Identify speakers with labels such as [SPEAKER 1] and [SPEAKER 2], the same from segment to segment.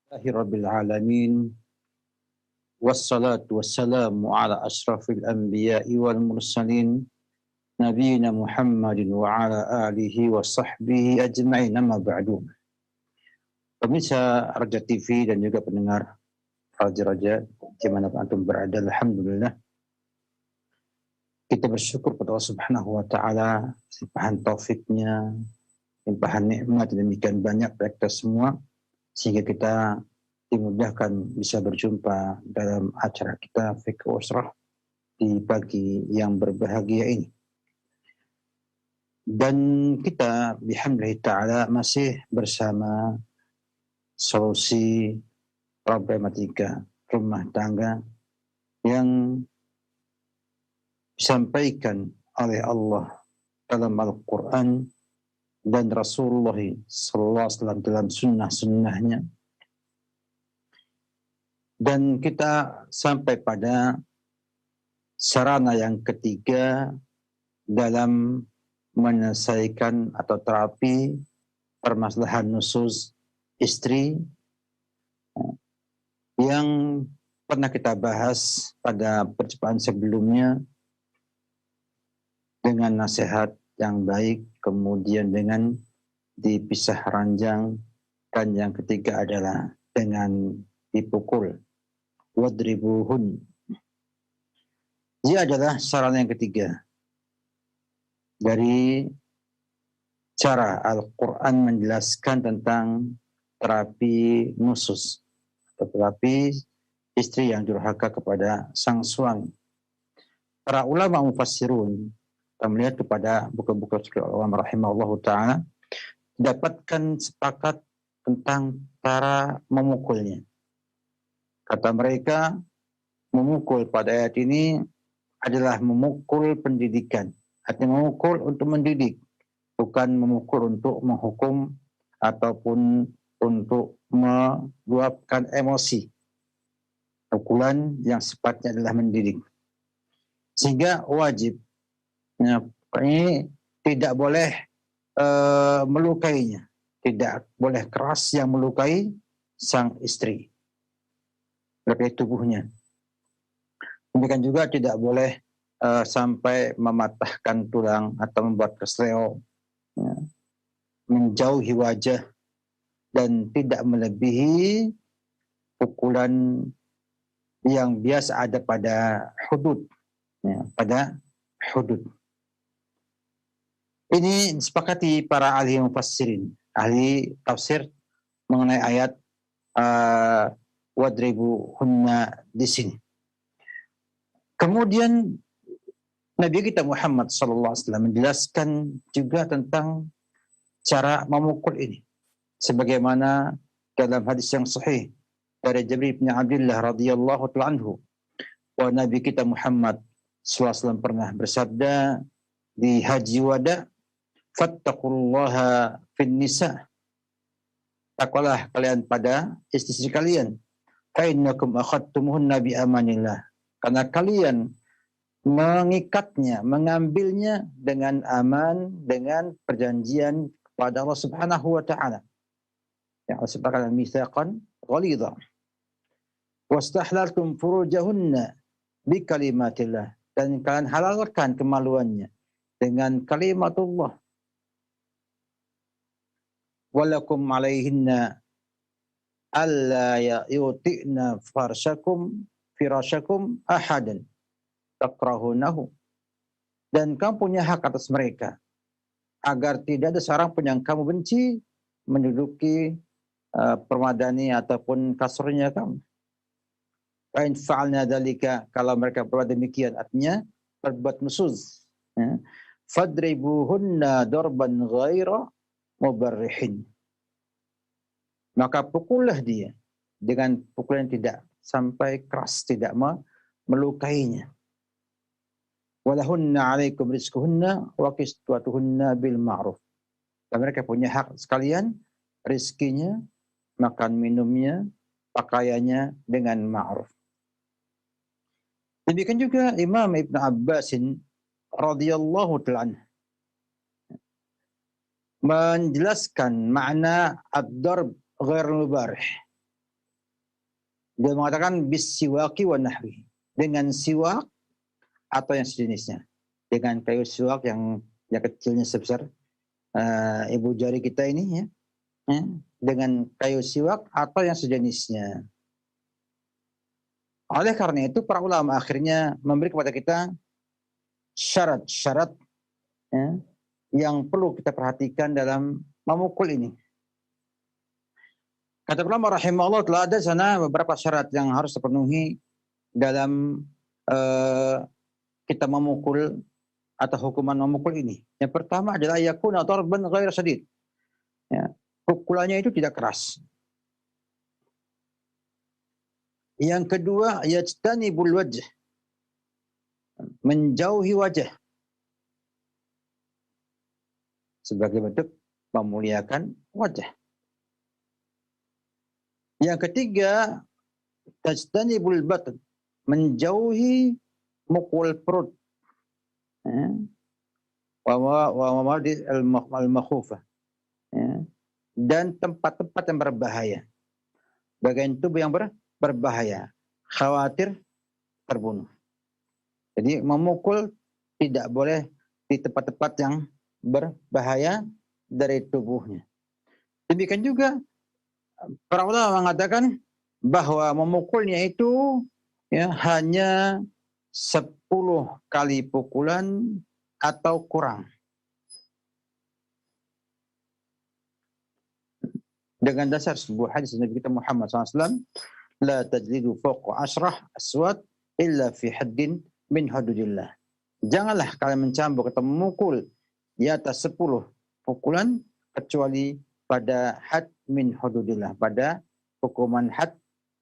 [SPEAKER 1] Rabbil alamin wassalatu wassalamu ala ashrafil anbiya'i wal mursalin nabiyina Muhammadin wa ala alihi wa sahbihi ajma'in amma ba'du. Pemirsa Raja TV dan juga pendengar Raja-Raja dimanapun antum berada, alhamdulillah kita bersyukur pada Allah Subhanahu wa taala limpahan taufiknya, limpahan nikmat demikian banyak bagi kita semua sehingga kita dimudahkan bisa berjumpa dalam acara kita Fiqh Usrah di pagi yang berbahagia ini. Dan kita bihamdillah ta'ala masih bersama solusi problematika rumah tangga yang disampaikan oleh Allah dalam Al-Quran dan Rasulullah SAW dalam sunnah-sunnahnya. Dan kita sampai pada sarana yang ketiga dalam menyelesaikan atau terapi permasalahan nusyuz istri yang pernah kita bahas pada perjumpaan sebelumnya dengan nasihat yang baik, kemudian dengan dipisah ranjang, dan yang ketiga adalah dengan dipukul. Wadribuhun. Dia adalah sarana yang ketiga dari cara Al-Quran menjelaskan tentang terapi nusyuz, terapi istri yang durhaka kepada sang suami. Para ulama mufassirun, kita melihat kepada buku-buku ulama rahimahullah ta'ala, dapatkan sepakat tentang cara memukulnya. Kata mereka, memukul pada ayat ini adalah memukul pendidikan. Artinya memukul untuk mendidik, bukan memukul untuk menghukum ataupun untuk meluapkan emosi. Pukulan yang sifatnya adalah mendidik. Sehingga wajib, ini tidak boleh melukainya. Tidak boleh keras yang melukai sang istri. Melukai tubuhnya. Demikian juga tidak boleh sampai mematahkan tulang atau membuat kesleo, menjauhi wajah, dan tidak melebihi pukulan yang biasa ada pada hudud. Pada hudud. Ini disepakati para ahli mufassirin, ahli tafsir mengenai ayat wadribuhunna di sini. Kemudian Nabi kita Muhammad SAW menjelaskan juga tentang cara memukul ini. Sebagaimana dalam hadis yang sahih dari Jabir bin Abdullah radhiyallahu anhu, bahwa Nabi kita Muhammad SAW pernah bersabda di Haji Wada, fattaqullaha fin nisa. Takwalah kalian pada istri kalian. Fa innakum akhadtumuhunna bi amanillah. Karena kalian mengikatnya, mengambilnya dengan aman, dengan perjanjian kepada Allah Subhanahu wa taala. Yang Allah sebutkan mitsaqan ghalidha. Wastahlaltum furujahunna bi kalimatillah. Dan kalian halalkan kemaluannya dengan kalimatullah. Walakum alaihinna alla yu'ti'na firasyakum ahadan takrahunahu. Dan kamu punya hak atas mereka agar tidak ada seorang pun yang kamu benci menduduki permadani ataupun kasurnya kamu. Fa in fa'alna dzalika, kalau mereka berbuat demikian, artinya berbuat nusyuz, fadribuhunna darban ghaira mubarrihin. Maka pukullah dia dengan pukulan yang tidak sampai keras, tidak melukainya. Walahunna 'alaikum rizquhunna wa qiswatuhunna bil ma'ruf. Dan mereka punya hak sekalian, rizkinya, makan minumnya, pakaiannya dengan ma'ruf. Demikian juga Imam Ibn Abbasin radhiyallahu ta'ala menjelaskan makna ad-darb ghair mubarih. Dia mengatakan bisiwaki wa nahwi, dengan siwak atau yang sejenisnya, dengan kayu siwak yang kecilnya sebesar ibu jari kita ini, ya, dengan kayu siwak atau yang sejenisnya. Oleh karena itu para ulama akhirnya memberi kepada kita syarat-syarat, ya, yang perlu kita perhatikan dalam memukul ini. Kata ulama rahimahullah, telah ada sana beberapa syarat yang harus terpenuhi dalam kita memukul atau hukuman memukul ini. Yang pertama adalah yakuna darban ghair syadid. Ya, pukulannya itu tidak keras. Yang kedua, yajtanibul wajh, menjauhi wajah, sebagai bentuk memuliakan wajah. Yang ketiga, tajtanibul batn, menjauhi mukul perut, wa mawadi al-makhufah, dan tempat-tempat yang berbahaya, bagian tubuh yang berbahaya, khawatir terbunuh. Jadi memukul tidak boleh di tempat-tempat yang berbahaya dari tubuhnya. Demikian juga para ulama mengatakan bahwa memukulnya itu, ya, hanya 10 kali pukulan atau kurang. Dengan dasar sebuah hadis Nabi kita Muhammad SAW, la tajlidu fawqa asrah aswad illa fi haddin min hududillah. Janganlah kalian mencambuk atau memukul di atas 10 pukulan kecuali pada had min hududillah, pada hukuman had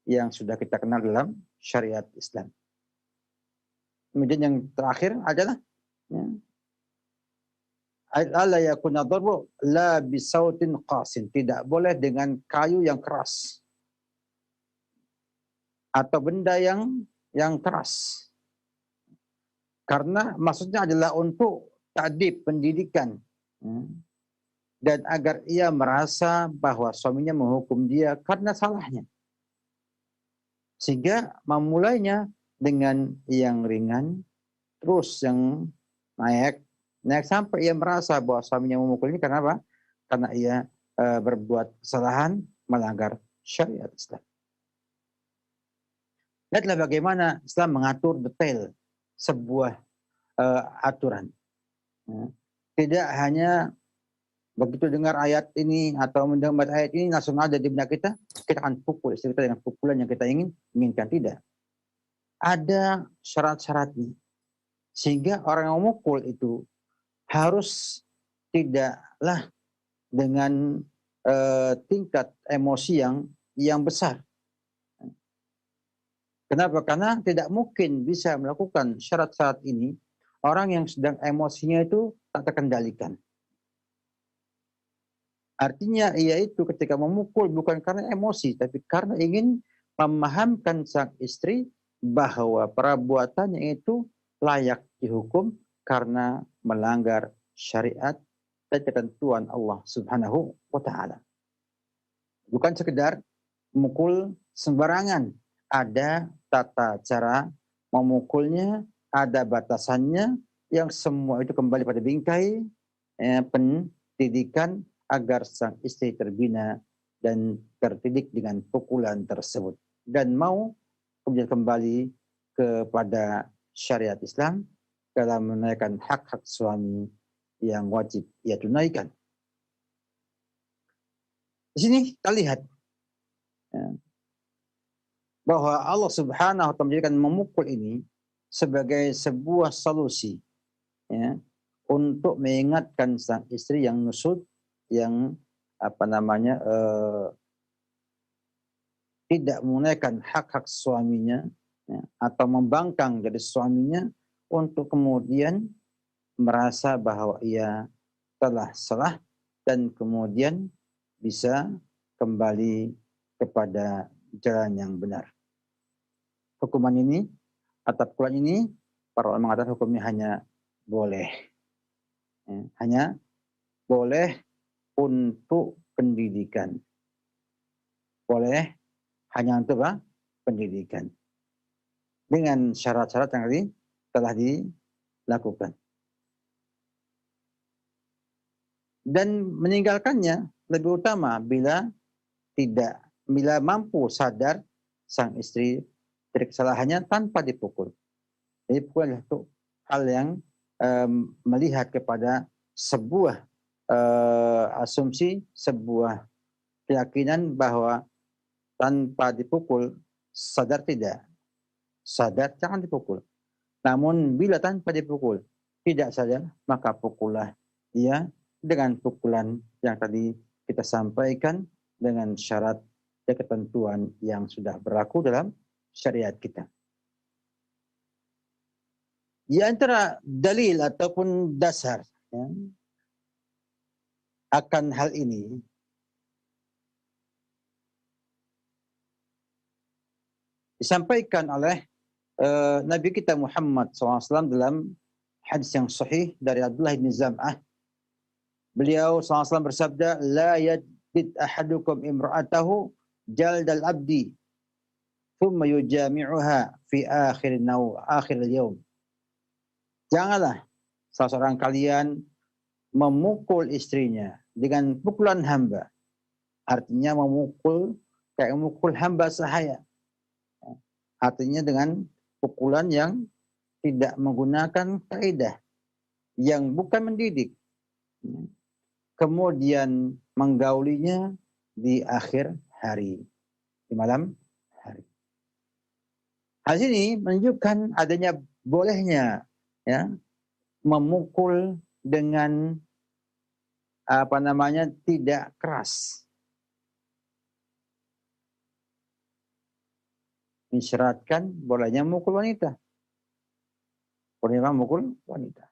[SPEAKER 1] yang sudah kita kenal dalam syariat Islam. Kemudian yang terakhir adalah, ya, alla yakuna darbu la bisautin qasin, tidak boleh dengan kayu yang keras atau benda yang keras. Karena maksudnya adalah untuk ta'dib, pendidikan, dan agar ia merasa bahwa suaminya menghukum dia karena salahnya. Sehingga memulainya dengan yang ringan, terus yang naik sampai ia merasa bahwa suaminya memukul ini karena apa? Karena ia berbuat kesalahan, melanggar syariat Islam. Lihatlah bagaimana Islam mengatur detail sebuah aturan. Tidak hanya begitu dengar ayat ini atau mendengar ayat ini langsung ada di benak kita akan pukul istri kita dengan pukulan yang kita inginkan. Tidak. Ada syarat-syaratnya. Sehingga orang yang memukul itu harus tidaklah dengan tingkat emosi yang besar. Kenapa? Karena tidak mungkin bisa melakukan syarat-syarat ini orang yang sedang emosinya itu tak terkendalikan. Artinya ia itu ketika memukul bukan karena emosi, tapi karena ingin memahamkan sang istri bahwa perbuatannya itu layak dihukum karena melanggar syariat dan ketentuan Allah Subhanahu wa Ta'ala. Bukan sekedar memukul sembarangan. Ada tata cara memukulnya, ada batasannya, yang semua itu kembali pada bingkai pendidikan agar sang istri terbina dan terdidik dengan pukulan tersebut. Dan mau kemudian kembali kepada syariat Islam dalam menunaikan hak-hak suami yang wajib ia tunaikan. Di sini kita lihat bahwa Allah Subhanahu wa Ta'ala menjadikan memukul ini sebagai sebuah solusi, ya, untuk mengingatkan sang istri yang nusud, yang tidak menunaikan hak-hak suaminya, ya, atau membangkang dari suaminya, untuk kemudian merasa bahwa ia telah salah dan kemudian bisa kembali kepada jalan yang benar. Hukuman ini atau pukulan ini para ulama mengatakan hukumnya hanya boleh, ya, hanya boleh untuk pendidikan, boleh hanya untuk apa? pendidikan dengan syarat-syarat yang tadi telah dilakukan. Dan meninggalkannya lebih utama bila mampu sadar sang istri dari kesalahannya tanpa dipukul. Jadi bukan itu hal yang melihat kepada sebuah asumsi, sebuah keyakinan bahwa tanpa dipukul sadar tidak. Sadar jangan dipukul. Namun bila tanpa dipukul tidak sadar, maka pukullah dia dengan pukulan yang tadi kita sampaikan dengan syarat dan ketentuan yang sudah berlaku dalam syariat kita. Di antara dalil ataupun dasar ya, akan hal ini disampaikan oleh Nabi kita Muhammad SAW dalam hadis yang sahih dari Abdullah bin Zam'ah. Beliau SAW bersabda, la yadbid ahadukum imra'atahu jaldal abdi thumma yujami'uha fi akhir al-yawm. Janganlah salah seorang kalian memukul istrinya dengan pukulan hamba. Artinya memukul kayak memukul hamba sahaya. Artinya dengan pukulan yang tidak menggunakan kaidah, yang bukan mendidik. Kemudian menggaulinya di akhir hari, di malam hari. Hal ini menunjukkan adanya bolehnya ya memukul dengan tidak keras. Disyaratkan bolehnya memukul wanita. Bolehnya memukul wanita.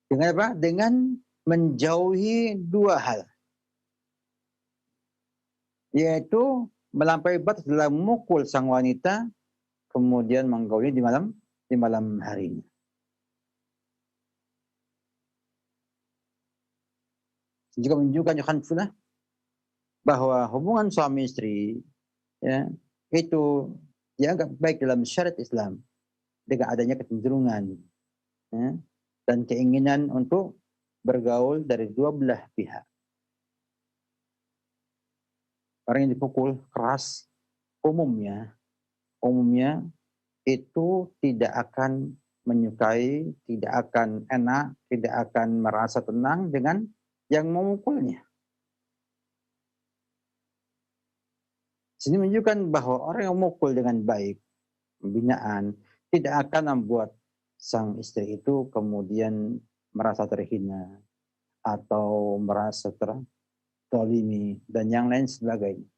[SPEAKER 1] Dengan apa? Dengan menjauhi dua hal. Yaitu melampaui batas dalam memukul sang wanita, kemudian menggauli di malam harinya. Juga menunjukkan Yohanfullah bahwa hubungan suami istri ya, itu dianggap baik dalam syariat Islam dengan adanya kecenderungan ya, dan keinginan untuk bergaul dari dua belah pihak. Orang yang dipukul keras umumnya itu tidak akan menyukai, tidak akan enak, tidak akan merasa tenang dengan yang memukulnya. Ini menunjukkan bahwa orang yang memukul dengan baik, pembinaan, tidak akan membuat sang istri itu kemudian merasa terhina atau merasa terzalimi dan yang lain sebagainya.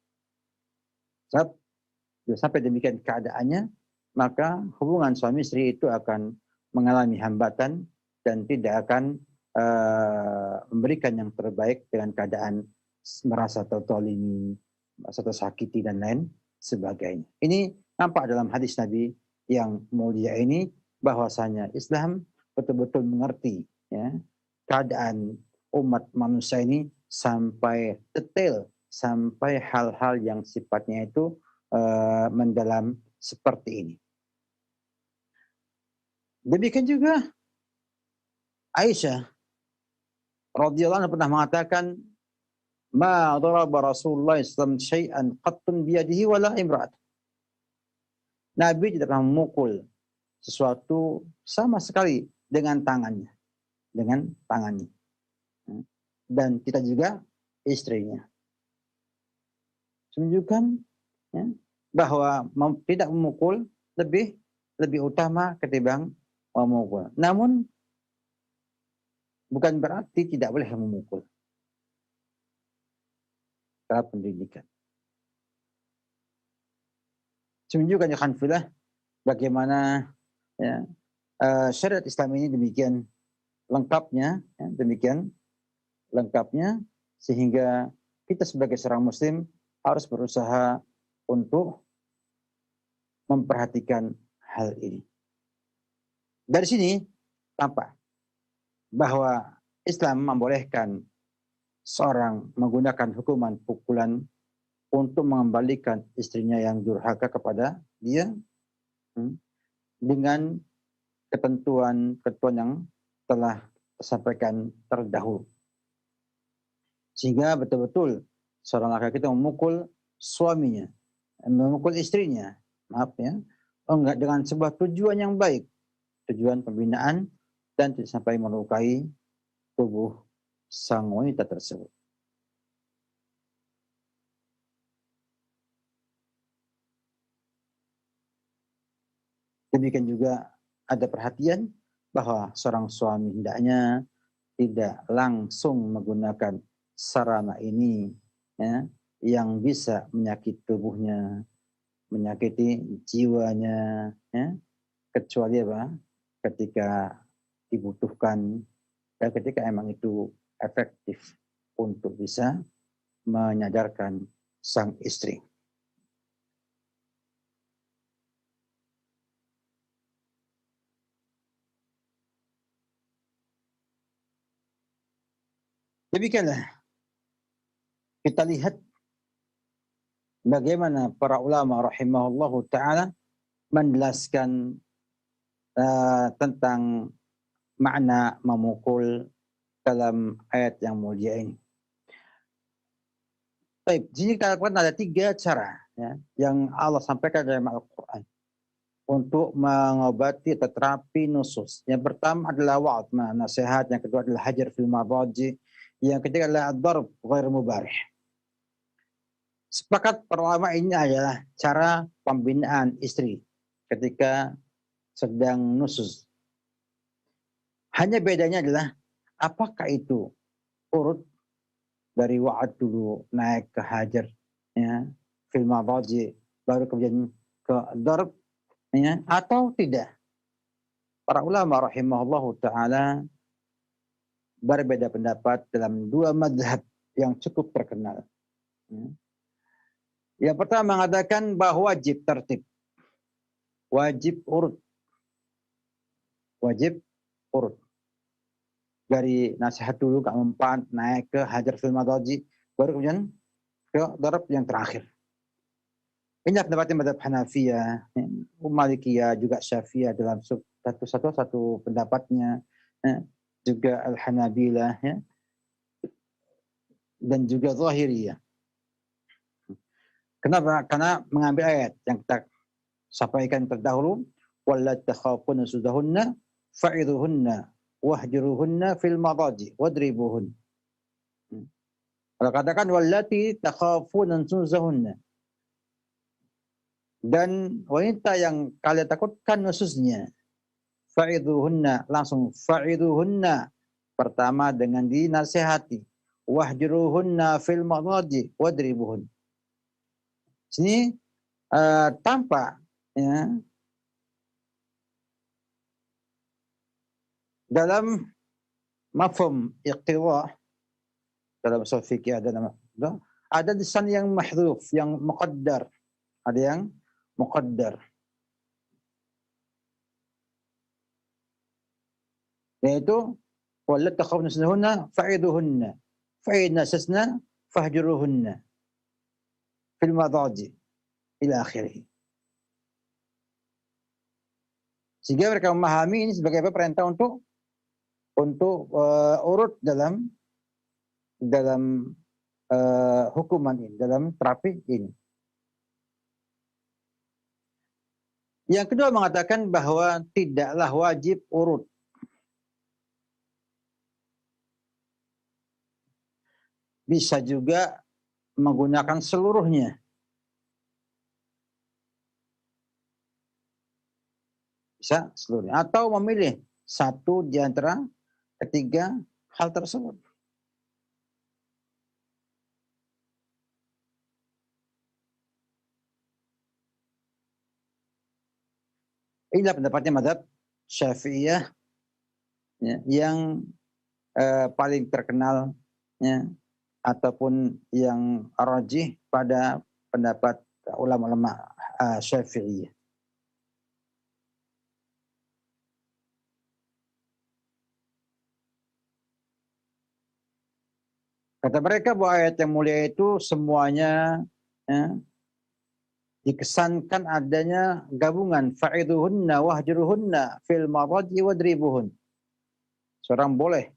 [SPEAKER 1] Sampai demikian keadaannya, maka hubungan suami istri itu akan mengalami hambatan dan tidak akan memberikan yang terbaik dengan keadaan merasa terzalimi, merasa tersakiti dan lain sebagainya. Ini nampak dalam hadis Nabi yang mulia ini, bahwasanya Islam betul-betul mengerti ya, keadaan umat manusia ini sampai detail, sampai hal-hal yang sifatnya itu mendalam seperti ini. Demikian juga Aisyah radhiyallahu anha pernah mengatakan, ma daraba Rasulullah SAW syai'an qattun biyadihi wala imra'at. Nabi tidak pernah memukul sesuatu sama sekali dengan tangannya. Dan kita juga istrinya. Menunjukkan ya, bahwa tidak memukul lebih utama ketimbang memukul. Namun bukan berarti tidak boleh memukul. Dalam pendidikan. Menunjukkan ya khanfilah bagaimana ya, syariat Islam ini demikian lengkapnya, sehingga kita sebagai seorang Muslim harus berusaha untuk memperhatikan hal ini. Dari sini tampak bahwa Islam membolehkan seorang menggunakan hukuman pukulan untuk mengembalikan istrinya yang durhaka kepada dia dengan ketentuan-ketentuan yang telah disampaikan terdahulu. Sehingga betul-betul seorang laki-laki itu memukul suaminya, memukul istrinya, maaf ya, enggak dengan sebuah tujuan yang baik, tujuan pembinaan dan tidak sampai melukai tubuh sang wanita tersebut. Demikian juga ada perhatian bahwa seorang suami hendaknya tidak langsung menggunakan sarana ini ya, yang bisa menyakiti tubuhnya, menyakiti jiwanya, ya, kecuali apa? Ketika dibutuhkan dan ketika emang itu efektif untuk bisa menyadarkan sang istri. Demikianlah kita lihat bagaimana para ulama rahimahullahu taala menjelaskan tentang makna memukul dalam ayat yang mulia ini. Baik, di sini kita lihat ada 3 cara ya, yang Allah sampaikan dalam Al-Quran untuk mengobati atau terapi nusus. Yang pertama adalah wa'ad, nasihat. Yang kedua adalah hajar fil madaji. Yang ketiga adalah ad-darb ghair mubarih. Sepakat para ulama ini adalah cara pembinaan istri ketika sedang nusus. Hanya bedanya adalah apakah itu urut dari wa'ad dulu naik ke hajar ya, fil madaji baru kemudian ke darb ya, atau tidak. Para ulama rahimahullahu taala berbeda pendapat dalam 2 mazhab yang cukup terkenal. Yang pertama mengatakan bahwa wajib tertib, wajib urut, dari nasihat dulu ke 4 naik ke hajar fil madaji baru kemudian ke darab yang terakhir. Ini pendapatnya mazhab Hanafiyah, Malikiyah, juga Syafi'iyah dalam satu pendapatnya, juga Al-Hanabilah ya, dan juga Zahiriyah. Kenapa? Karena mengambil ayat yang kita sampaikan terdahulu, wallat takhafuna sudahunna fa'idhuhunna wahjuruhunna fil madaji wadribuhun. Kalau katakan wallati takhafuna nusuzahunna, dan wanita yang kalian takutkan nususnya, fa'idhuhunna, langsung fa'idhuhunna, pertama dengan dinasihati, wahjuruhunna fil madaji wadribuhun. Sini tampak ya, dalam mafhum iqtidha dalam usul fikih ada lisan yang mahdhuf, yang muqaddar, ada yang muqaddar, yaitu wallat takhafuna nushuzahunna fa'iduhunna fa'in nasasna fahjuruhunna fil madaji ila akhirih. Sehingga mereka memahami ini sebagai perintah untuk urut dalam hukuman ini, dalam terapi ini. Yang kedua mengatakan bahwa tidaklah wajib urut. Bisa juga menggunakan seluruhnya. Bisa seluruhnya. Atau memilih satu di antara ketiga hal tersebut. Inilah pendapatnya mazhab Syafi'iyah ya, yang paling terkenal ya, ataupun yang rajih pada pendapat ulama-ulama Syafi'iyah. Kata mereka bahwa ayat yang mulia itu semuanya ya, dikesankan adanya gabungan fa'idhuhunna wahjuruhunna fil madaji wadribuhun. Seorang boleh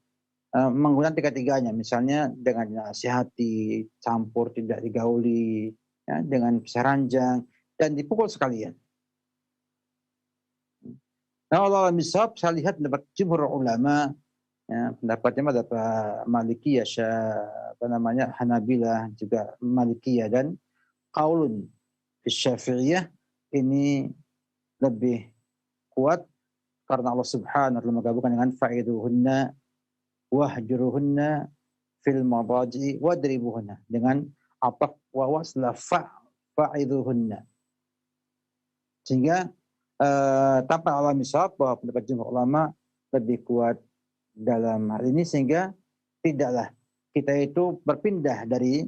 [SPEAKER 1] menggunakan tiga-tiganya, misalnya dengan dinasihati, campur tidak digauli, ya, dengan pisah ranjang, dan dipukul sekalian. Nah, Allah misal saya lihat pendapat jumhur ulama, ya, pendapatnya pendapat Malikiyah, Hanabilah, juga Malikiyah, dan qaulun Syafi'iyah ini lebih kuat karena Allah Subhanahu wa taala menggabungkan dengan fa'iduhunna wahjuruhunna fil madaji wadribuhunna dengan ataf wa wasla fa'iduhunna. Sehingga tanpa alami sahab bahwa pendapat jumhur ulama lebih kuat dalam hal ini, sehingga tidaklah kita itu berpindah dari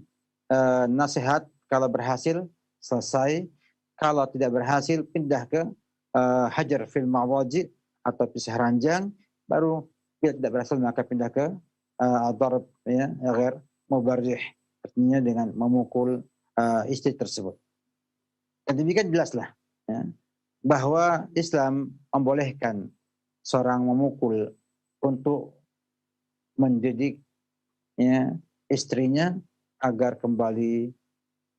[SPEAKER 1] nasihat, kalau berhasil selesai, kalau tidak berhasil pindah ke hajar fil ma'waji atau pisah ranjang, baru bila tidak berhasil maka pindah ke darb, ya, ghair mubarrih, artinya dengan memukul istri tersebut. Dan demikian jelaslah, ya, bahwa Islam membolehkan seorang memukul untuk mendidik, ya, istrinya agar kembali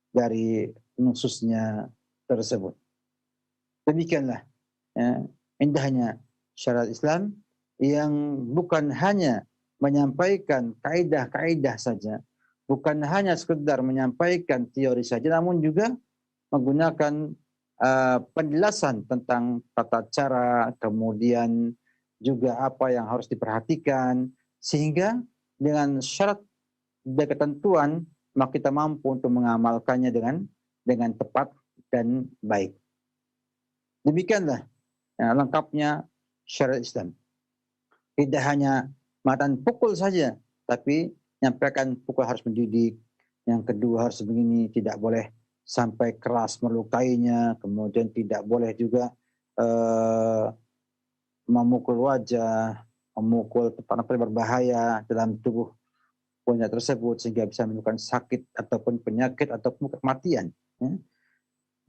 [SPEAKER 1] dari nususnya tersebut. Demikianlah, ya, indahnya syariat Islam yang bukan hanya menyampaikan kaidah-kaidah saja, bukan hanya sekedar menyampaikan teori saja, namun juga menggunakan penjelasan tentang tata cara, kemudian juga apa yang harus diperhatikan, sehingga dengan syarat dan ketentuan maka kita mampu untuk mengamalkannya dengan tepat dan baik. Demikianlah, ya, lengkapnya syariat Islam. Tidak hanya matan pukul saja, tapi nyampaikan pukul harus mendidik. Yang kedua harus begini, tidak boleh sampai keras melukainya, kemudian tidak boleh juga memukul wajah, memukul tempat yang berbahaya dalam tubuh wanita tersebut sehingga bisa menimbulkan sakit ataupun penyakit ataupun kematian. Ya.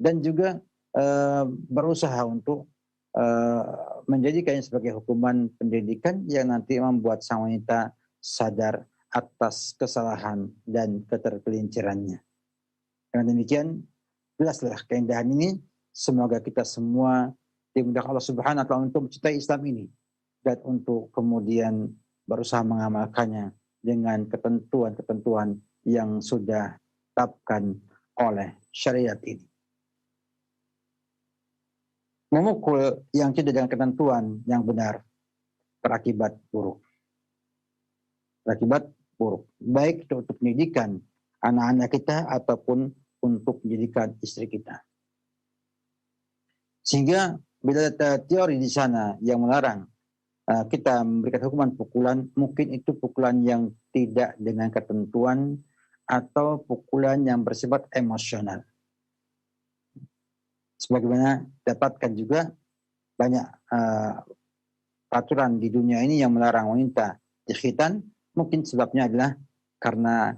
[SPEAKER 1] Dan juga berusaha untuk menjadikannya sebagai hukuman pendidikan yang nanti membuat sang wanita sadar atas kesalahan dan ketergelincirannya. Dengan demikian, jelaslah keindahan ini. Semoga kita semua dimudahkan Allah Subhanahu wa taala untuk mencintai Islam ini dan untuk kemudian berusaha mengamalkannya dengan ketentuan-ketentuan yang sudah ditetapkan oleh syariat ini. Memukul yang tidak dengan ketentuan yang benar berakibat buruk. Berakibat buruk. Baik itu untuk pendidikan anak-anak kita ataupun untuk pendidikan istri kita. Sehingga bila ada teori di sana yang melarang kita memberikan hukuman pukulan, mungkin itu pukulan yang tidak dengan ketentuan atau pukulan yang bersifat emosional. Sebagaimana dapatkan juga banyak peraturan di dunia ini yang melarang wanita dikhitan, mungkin sebabnya adalah karena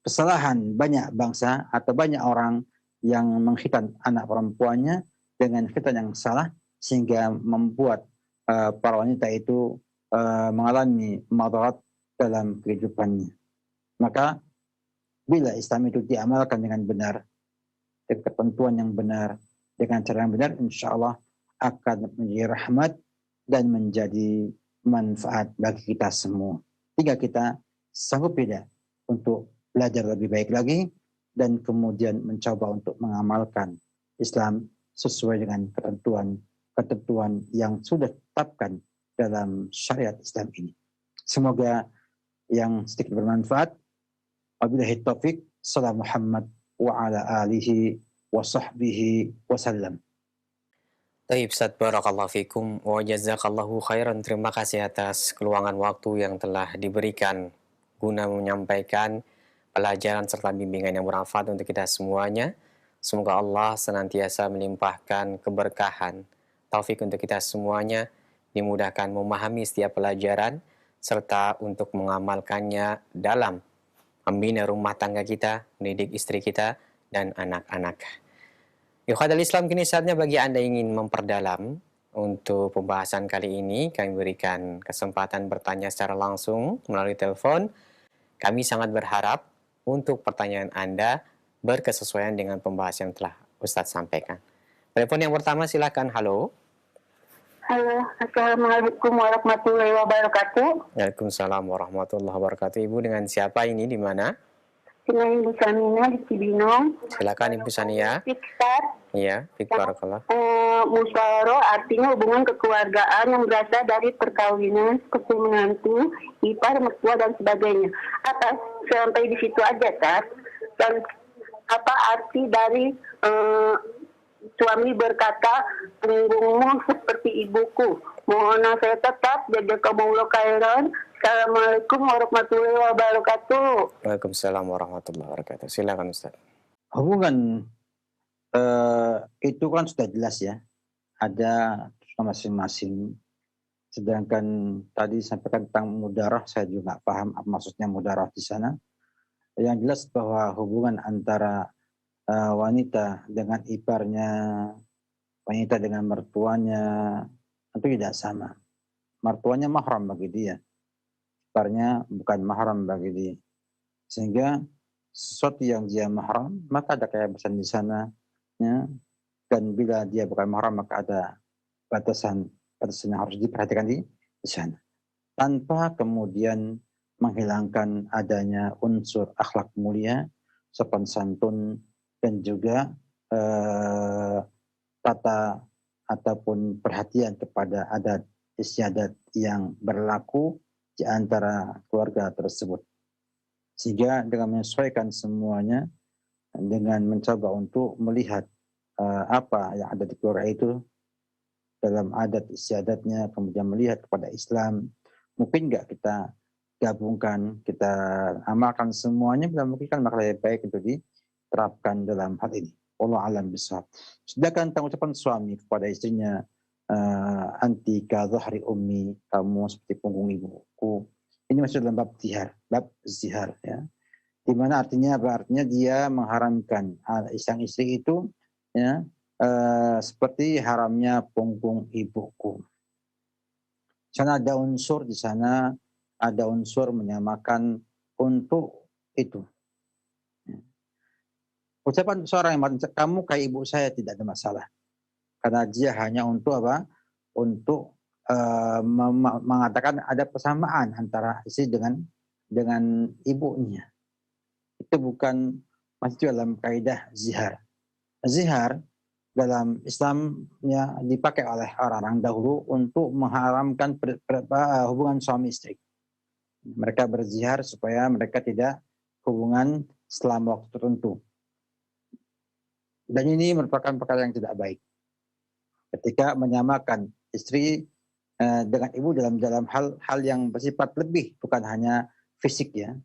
[SPEAKER 1] kesalahan banyak bangsa atau banyak orang yang mengkhitan anak perempuannya dengan khitan yang salah, sehingga membuat para wanita itu mengalami madarat dalam kehidupannya. Maka bila Islam itu diamalkan dengan benar, dengan ketentuan yang benar, dengan cara yang benar, insya Allah akan menjadi rahmat dan menjadi manfaat bagi kita semua. Tinggal kita sanggup tidak untuk belajar lebih baik lagi dan kemudian mencoba untuk mengamalkan Islam sesuai dengan ketentuan yang sudah ditetapkan dalam syariat Islam ini. Semoga yang sedikit bermanfaat. Wabillahi taufik. Salam Muhammad wa ala alihi wa sahbihi wasallam.
[SPEAKER 2] Taib Ustaz, barakallahu fikum wa jazakallahu khairan. Terima kasih atas keluangan waktu yang telah diberikan guna menyampaikan pelajaran serta bimbingan yang bermanfaat untuk kita semuanya. Semoga Allah senantiasa melimpahkan keberkahan, taufik untuk kita semuanya, dimudahkan memahami setiap pelajaran, serta untuk mengamalkannya dalam membina rumah tangga kita, mendidik istri kita, dan anak-anak. Ikhwatul Islam, kini saatnya bagi Anda yang ingin memperdalam untuk pembahasan kali ini, kami berikan kesempatan bertanya secara langsung melalui telepon. Kami sangat berharap untuk pertanyaan Anda berkesesuaian dengan pembahasan yang telah Ustadz sampaikan. Telepon yang pertama silakan. Halo.
[SPEAKER 3] Halo, Assalamualaikum warahmatullahi wabarakatuh.
[SPEAKER 2] Waalaikumsalam warahmatullahi wabarakatuh. Ibu dengan siapa ini, di mana?
[SPEAKER 3] Dengan Ibu Samina di Cibinong.
[SPEAKER 2] Silakan Ibu Sania.
[SPEAKER 3] Fikar.
[SPEAKER 2] Iya, Barakallah.
[SPEAKER 3] Musyawarah artinya hubungan kekeluargaan yang berasal dari perkawinan, seperti menantu, ipar, mertua dan sebagainya. Apa sampai di situ aja, Tat? Dan apa arti dari suami berkata, punggungmu seperti ibuku. Mohon saya tetap jaga kaumullah khairan. Assalamualaikum warahmatullahi wabarakatuh.
[SPEAKER 2] Waalaikumsalam warahmatullahi wabarakatuh. Silakan Ustaz.
[SPEAKER 1] Hubungan itu kan sudah jelas ya. Ada masing-masing. Sedangkan tadi sampaikan tentang mudarah, saya juga paham apa maksudnya mudarah di sana. Yang jelas bahwa hubungan antara wanita dengan iparnya, wanita dengan mertuanya, itu tidak sama. Mertuanya mahram bagi dia, iparnya bukan mahram bagi dia. Sehingga sesuatu yang dia mahram, maka ada kebebasan di sana. Ya. Dan bila dia bukan mahram, maka ada batasan yang harus diperhatikan di sana. Tanpa kemudian menghilangkan adanya unsur akhlak mulia, sopan santun, dan juga tata ataupun perhatian kepada adat istiadat yang berlaku di antara keluarga tersebut. Sehingga dengan menyesuaikan semuanya, dengan mencoba untuk melihat apa yang ada di keluarga itu dalam adat istiadatnya, kemudian melihat kepada Islam, mungkin nggak kita gabungkan, kita amalkan semuanya, bila mungkin kan maka lebih baik untuk diterapkan dalam hal ini. Allah alam bishawab. Sedangkan tentang ucapan suami kepada istrinya, anti ka dhahri ummi, kamu seperti punggung ibuku. Ini masuk dalam bab zihar, ya. Di mana artinya apa? Artinya dia mengharamkan sang istri itu, ya, seperti haramnya punggung ibuku. Di sana ada unsur, di sana ada unsur menyamakan untuk itu. Ucapan seorang yang mengatakan kamu kayak ibu saya tidak ada masalah, karena dia hanya untuk apa? Untuk mengatakan ada persamaan antara istri dengan ibunya. Itu bukan masih dalam kaidah zihar. Zihar dalam Islamnya dipakai oleh orang-orang dahulu untuk mengharamkan hubungan suami istri. Mereka berzihar supaya mereka tidak hubungan selama waktu tertentu. Dan ini merupakan perkara yang tidak baik. Ketika menyamakan istri dengan ibu dalam hal yang bersifat lebih, bukan hanya fisik ya.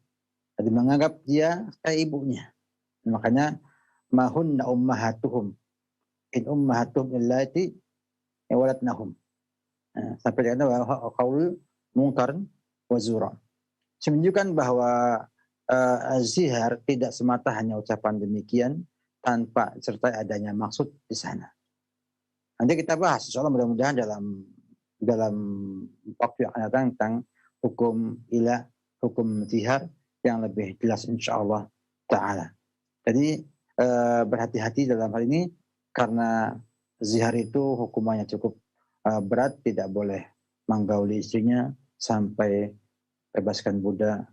[SPEAKER 1] Jadi menganggap dia kayak ibunya. Makanya mahunna ummahatuhum in ummahatuhum illati waladnahum. Sampai dengan qaul munkar wa zura. Menunjukkan bahwa zihar tidak semata hanya ucapan demikian tanpa serta adanya maksud di sana. Nanti kita bahas, insyaallah mudah-mudahan dalam waktu yang akan datang tentang hukum zihar yang lebih jelas insyaallah ta'ala. Jadi berhati-hati dalam hal ini karena zihar itu hukumannya cukup berat, tidak boleh menggauli istrinya sampai bebaskan budak.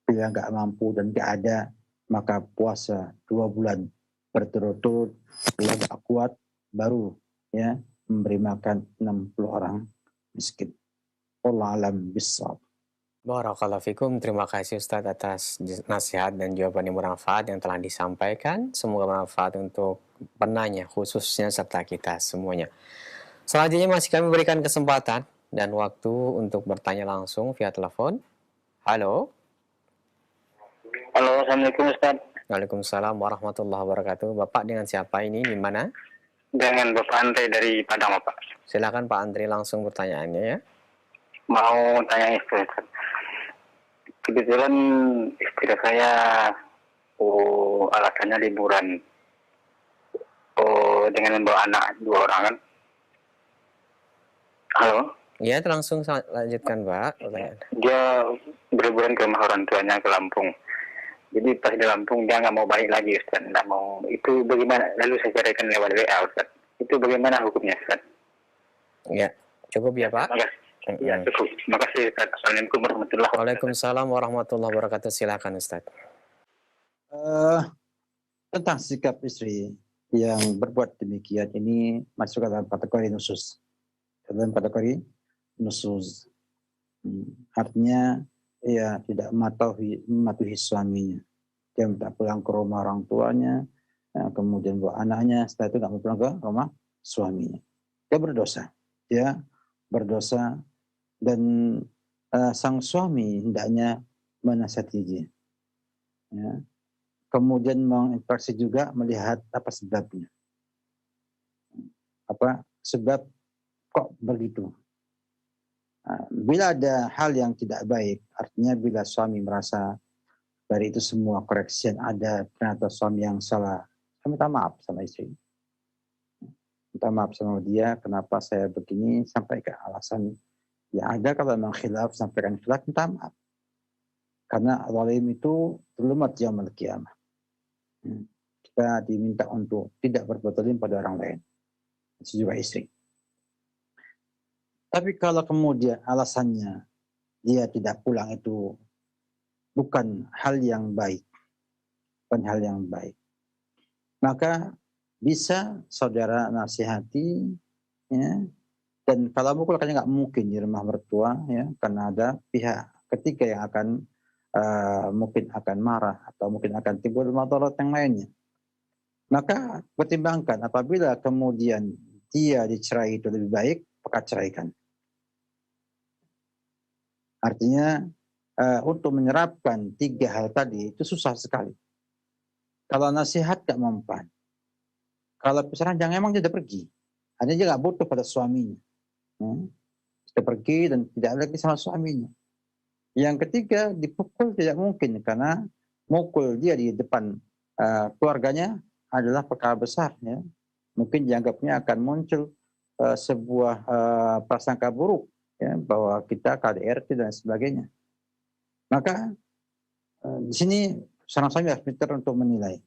[SPEAKER 1] Bila nggak mampu dan nggak ada, maka puasa 2 bulan berturut-turut, bila nggak kuat baru ya memberi makan 60 orang miskin. Wallahu a'lam bishawab.
[SPEAKER 2] Barakallahu fikum. Terima kasih Ustadz atas nasihat dan jawaban yang bermanfaat yang telah disampaikan. Semoga bermanfaat untuk penanya khususnya serta kita semuanya. Selanjutnya masih kami berikan kesempatan dan waktu untuk bertanya langsung via telepon. Halo.
[SPEAKER 3] Halo, Assalamualaikum Ustaz.
[SPEAKER 2] Waalaikumsalam warahmatullahi wabarakatuh. Bapak dengan siapa ini, di mana?
[SPEAKER 3] Dengan Bapak Andre dari Padang, Pak.
[SPEAKER 2] Silakan Pak Andre langsung pertanyaannya ya.
[SPEAKER 3] Mau tanya istri, Ustaz. Kebetulan istri saya alasannya liburan
[SPEAKER 4] atau dengan membawa anak 2 orang kan. Halo?
[SPEAKER 2] Ya, langsung lanjutkan, Pak.
[SPEAKER 4] Dia berliburan ke rumah orang tuanya ke Lampung. Jadi pas di Lampung dia nggak mau balik lagi, Ustaz. Nggak mau. Itu bagaimana? Lalu saya ceraikan lewat WA, Ustaz. Itu bagaimana hukumnya, Ustaz?
[SPEAKER 2] Ya, cukup ya, Pak.
[SPEAKER 4] Ya, cukup. Terima kasih, Ustaz. Assalamualaikum warahmatullahi wabarakatuh.
[SPEAKER 2] Waalaikumsalam warahmatullahi wabarakatuh. Silakan, Ustaz.
[SPEAKER 1] Tentang sikap istri yang berbuat demikian ini masuk ke dalam kategori nusus. Dalam kategori nusus. Artinya ia tidak mematuhi suaminya. Dia minta pulang ke rumah orang tuanya, kemudian bawa anaknya, setelah itu tidak mau pulang ke rumah suaminya. Dia berdosa. Dia berdosa dan sang suami hendaknya menasihati dia. Ya. Kemudian menginteraksi juga melihat apa sebabnya. Apa sebab kok begitu. Bila ada hal yang tidak baik, artinya bila suami merasa dari itu semua koreksi yang ada, ternyata suami yang salah, saya minta maaf sama istri. Minta maaf sama dia, kenapa saya begini, sampaikan alasan yang ada. Kalau memang khilaf, sampaikan khilaf, minta maaf. Karena zalim itu terlumat yaumul qiyamah. Kita diminta untuk tidak berbuat zalim pada orang lain. Itu juga istri. Tapi kalau kemudian alasannya dia tidak pulang itu bukan hal yang baik. Bukan hal yang baik. Maka bisa saudara nasihati, ya, dan kalau mukul kan nggak mungkin di rumah mertua, ya, karena ada pihak ketiga yang akan mungkin akan marah atau mungkin akan timbul madarat yang lainnya. Maka pertimbangkan apabila kemudian dia dicerai itu lebih baik, maka ceraikan. Artinya untuk menyerapkan 3 hal tadi itu susah sekali. Kalau nasihat gak mempan. Kalau pesanan jangan emang dia sudah pergi. Hanya dia gak butuh pada suaminya. Sudah pergi dan tidak lagi sama suaminya. Yang ketiga, dipukul tidak mungkin karena mukul dia di depan keluarganya adalah perkara besar. Ya. Mungkin dianggapnya akan muncul sebuah prasangka buruk, ya, bahwa kita KDRT dan sebagainya. Maka di sini seorang suami harus pintar untuk menilai.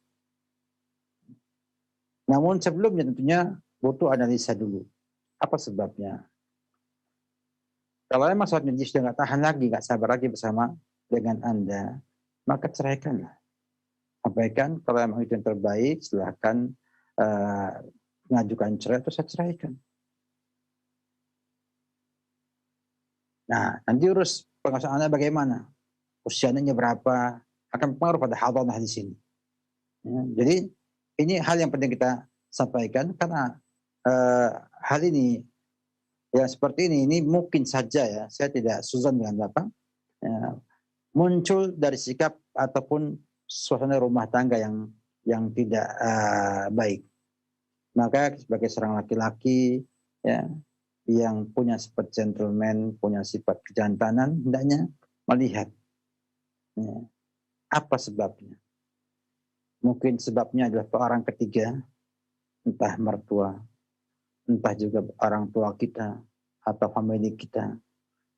[SPEAKER 1] Namun sebelumnya tentunya butuh analisa dulu. Apa sebabnya? Kalau memang suami dia sudah nggak tahan lagi, nggak sabar lagi bersama dengan Anda, maka ceraikanlah. Sampaikan kalau memang itu yang terbaik, silahkan mengajukan cerai atau saya ceraikan. Nah, nanti urus pengasuhan Anda bagaimana, usianya berapa, akan berpengaruh pada hadanah di sini. Ya, jadi ini hal yang penting kita sampaikan karena hal ini yang seperti ini mungkin saja, ya, saya tidak suzon dengan Bapak, ya, muncul dari sikap ataupun suasana rumah tangga yang tidak baik. Maka sebagai seorang laki-laki, ya, yang punya sifat gentleman, punya sifat kejantanan, hendaknya melihat, ya, apa sebabnya. Mungkin sebabnya adalah orang ketiga, entah mertua, entah juga orang tua kita atau famili kita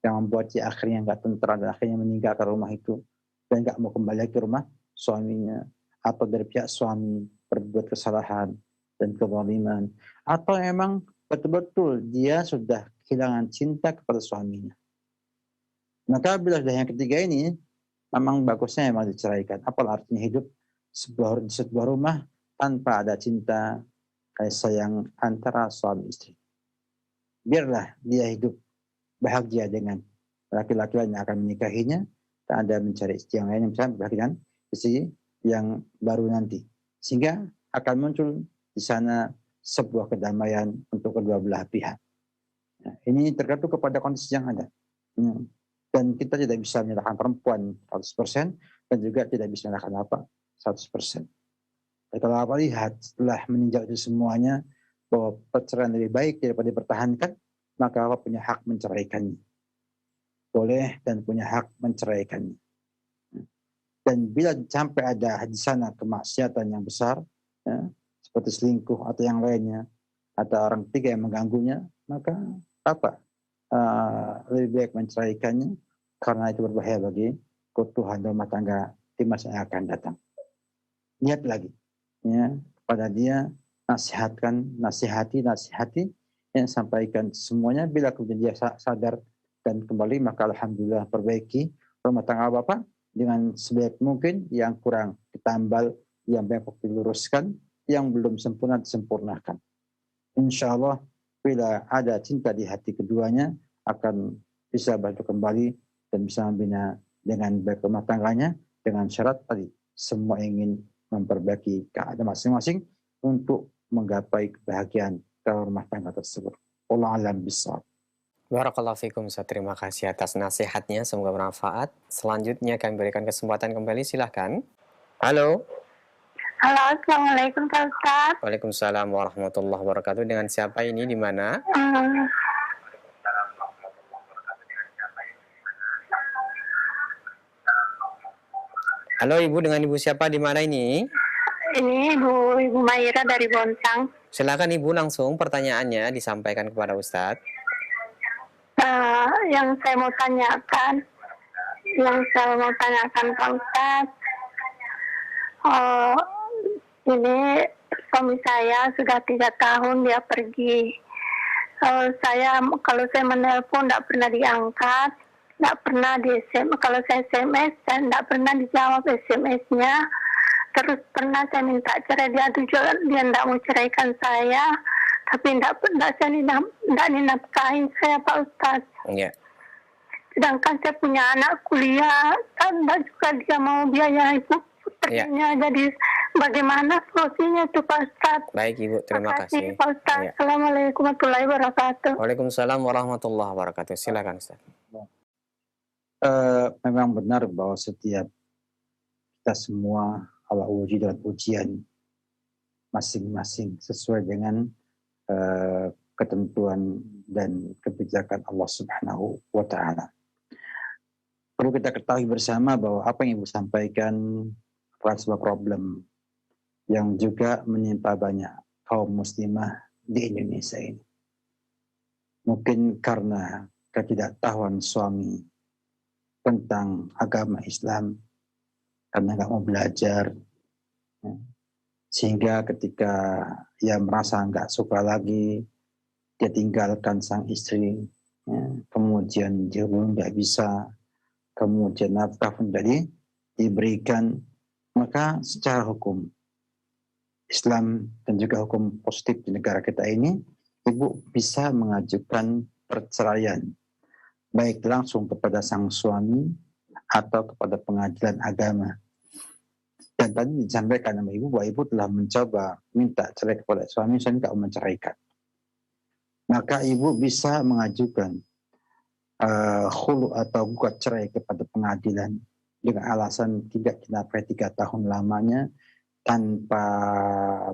[SPEAKER 1] yang membuat dia akhirnya nggak tentram dan akhirnya meninggalkan rumah itu dan nggak mau kembali ke rumah suaminya, atau dari pihak suami berbuat kesalahan dan kezaliman, atau memang betul-betul dia sudah kehilangan cinta kepada suaminya. Maka bila sudah yang ketiga ini, memang bagusnya memang diceraikan. Apa artinya hidup di sebuah rumah tanpa ada cinta, kasih sayang antara suami istri. Biarlah dia hidup bahagia dengan laki-laki lain yang akan menikahinya, dan Anda mencari istri yang lain yang bisa bahagia dengan istri yang baru nanti. Sehingga akan muncul di sana sebuah kedamaian untuk kedua belah pihak. Nah, ini tergantung kepada kondisi yang ada. Dan kita tidak bisa menyalahkan perempuan 100% dan juga tidak bisa menyalahkan apa 100%. Kalau apa lihat setelah meninjau itu semuanya bahwa perceraian lebih baik daripada dipertahankan, maka apa punya hak menceraikannya. Boleh dan punya hak menceraikannya. Dan bila sampai ada di sana kemaksiatan yang besar, ya, seperti selingkuh atau yang lainnya, atau orang ketiga yang mengganggunya, maka apa? Lebih baik menceraikannya karena itu berbahaya bagi keutuhan rumah tangga di masa yang akan datang. Lihat lagi, ya, pada dia nasihati, yang sampaikan semuanya. Bila kemudian dia sadar dan kembali, maka alhamdulillah perbaiki rumah tangga Bapak dengan sebaik mungkin. Yang kurang ditambal, yang banyak diluruskan, yang belum sempurna disempurnakan. Insya Allah bila ada cinta di hati keduanya akan bisa bantu kembali dan bisa membina dengan baik rumah tangganya, dengan syarat tadi semua ingin memperbaiki keadaan masing-masing untuk menggapai kebahagiaan dalam rumah tangga tersebut. Wallahu a'lam bishawab.
[SPEAKER 2] Barakallahu fikum Ustaz, terima kasih atas nasihatnya, semoga bermanfaat. Selanjutnya kami berikan kesempatan kembali, silahkan. Halo.
[SPEAKER 3] Halo, Assalamualaikum Pak Ustaz.
[SPEAKER 2] Waalaikumsalam warahmatullahi wabarakatuh. Dengan siapa ini, di mana? Halo Ibu, dengan Ibu siapa, di mana ini?
[SPEAKER 3] Ini Ibu Maira dari Bontang.
[SPEAKER 2] Silakan Ibu, langsung pertanyaannya disampaikan kepada Ustadz.
[SPEAKER 3] Yang saya mau tanyakan Pak Ustadz, ini suami saya sudah 3 tahun dia pergi. Kalau saya menelpon tidak pernah diangkat, tidak pernah di SMS. Kalau saya SMS, saya tidak pernah dijawab SMS-nya. Terus pernah saya minta cerai, dia tidak mau ceraikan saya, tapi tidak dinafkahi saya Pak Ustadz.
[SPEAKER 2] Yeah.
[SPEAKER 3] Sedangkan saya punya anak kuliah, dan juga dia mau biaya ibu putrinya. Jadi bagaimana solusinya itu Pak Ustadz?
[SPEAKER 2] Baik Ibu, terima kasih.
[SPEAKER 3] Pak Ustadz.
[SPEAKER 2] Ya.
[SPEAKER 3] Assalamualaikum warahmatullahi wabarakatuh.
[SPEAKER 2] Waalaikumsalam warahmatullahi wabarakatuh. Silakan Ustadz.
[SPEAKER 1] Memang benar bahwa setiap kita semua Allah uji dengan ujian masing-masing sesuai dengan ketentuan dan kebijakan Allah Subhanahu wa Ta'ala. Perlu kita ketahui bersama bahwa apa yang Ibu sampaikan adalah sebuah problem yang juga menimpa banyak kaum muslimah di Indonesia ini. Mungkin karena ketidaktahuan suami tentang agama Islam, karena nggak mau belajar, sehingga ketika ia merasa nggak suka lagi, dia tinggalkan sang istri, kemudian dia pun nggak bisa, kemudian nafkah pun jadi diberikan, maka secara hukum Islam dan juga hukum positif di negara kita ini, ibu bisa mengajukan perceraian, baik langsung kepada sang suami atau kepada pengadilan agama. Dan tadi disampaikan sama ibu bahwa ibu telah mencoba minta cerai kepada suami tidak menceraikan. Maka ibu bisa mengajukan khulu atau gugat cerai kepada pengadilan dengan alasan tidak dinafkahi 3 tahun lamanya, tanpa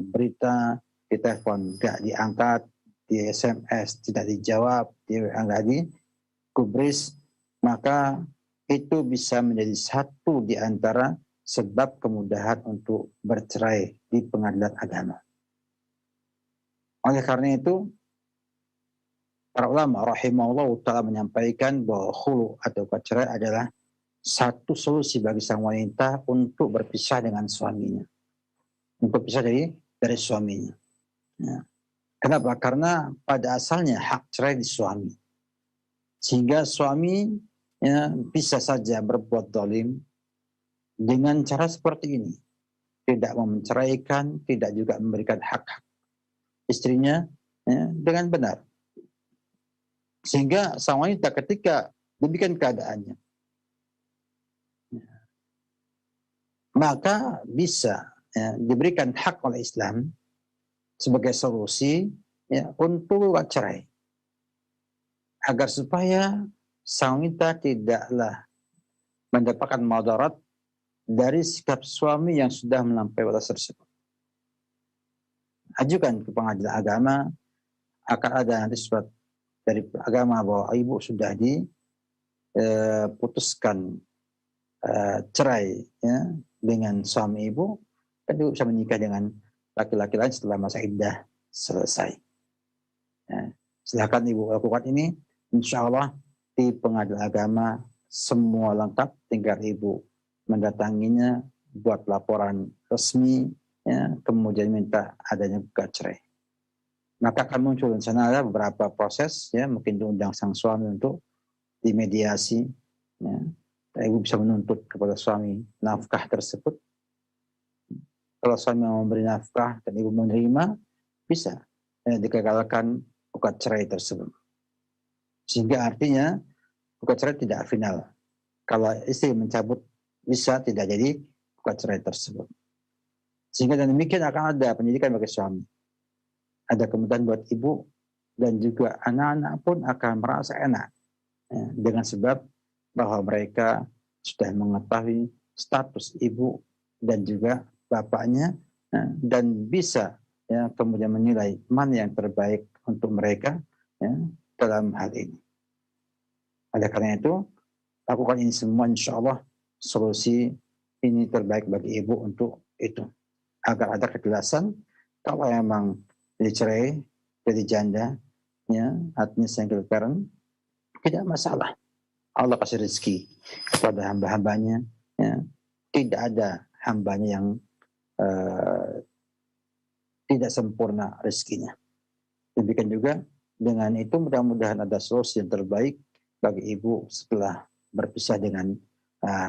[SPEAKER 1] berita, di telepon nggak diangkat, di SMS tidak dijawab, di WA nggak digubris, maka itu bisa menjadi satu di antara sebab kemudahan untuk bercerai di pengadilan agama. Oleh karena itu, para ulama rahimahullah ta'ala menyampaikan bahwa khulu atau cerai adalah satu solusi bagi sang wanita untuk berpisah dengan suaminya. Untuk pisah dari suaminya. Ya. Kenapa? Karena pada asalnya hak cerai di suami. Sehingga suami bisa saja berbuat zalim dengan cara seperti ini. Tidak mau menceraikan, tidak juga memberikan hak-hak istrinya dengan benar. Sehingga sang wanita ketika demikian keadaannya, maka bisa diberikan hak oleh Islam sebagai solusi untuk cerai. Agar supaya sang wanita tidaklah mendapatkan madarat dari sikap suami yang sudah melampaui batas tersebut. Ajukan ke pengadilan agama, akan ada nanti surat dari agama bahwa ibu sudah diputuskan cerai dengan suami ibu, kan ibu bisa menikah dengan laki-laki lain setelah masa iddah selesai. Ya, silakan ibu lakukan ini, insya Allah di pengadilan agama semua lengkap, tinggal ibu mendatanginya, buat laporan resmi, ya, kemudian minta adanya gugat cerai. Maka akan muncul di sana ada beberapa proses, ya, mungkin diundang sang suami untuk dimediasi, ya. Ibu bisa menuntut kepada suami nafkah tersebut. Kalau suami mau memberi nafkah dan ibu menerima, bisa digagalkan gugat cerai tersebut. Sehingga artinya gugat cerai tidak final. Kalau istri mencabut, bisa tidak jadi gugat cerai tersebut. Sehingga dan demikian akan ada pendidikan bagi suami. Ada kemudahan buat ibu dan juga anak-anak pun akan merasa enak, ya, dengan sebab bahwa mereka sudah mengetahui status ibu dan juga bapaknya, ya, dan bisa, ya, kemudian menilai mana yang terbaik untuk mereka, ya, dalam hal ini. Oleh karena itu, lakukan ini semua, insya Allah solusi ini terbaik bagi ibu untuk itu. Agar ada kejelasan, kalau memang dicerai, jadi janda, ya, artinya single parent, tidak masalah. Allah kasih rezeki kepada hamba-hambanya, ya. Tidak ada hambanya yang tidak sempurna rezekinya. Demikian juga dengan itu mudah-mudahan ada solusi yang terbaik bagi ibu setelah berpisah dengan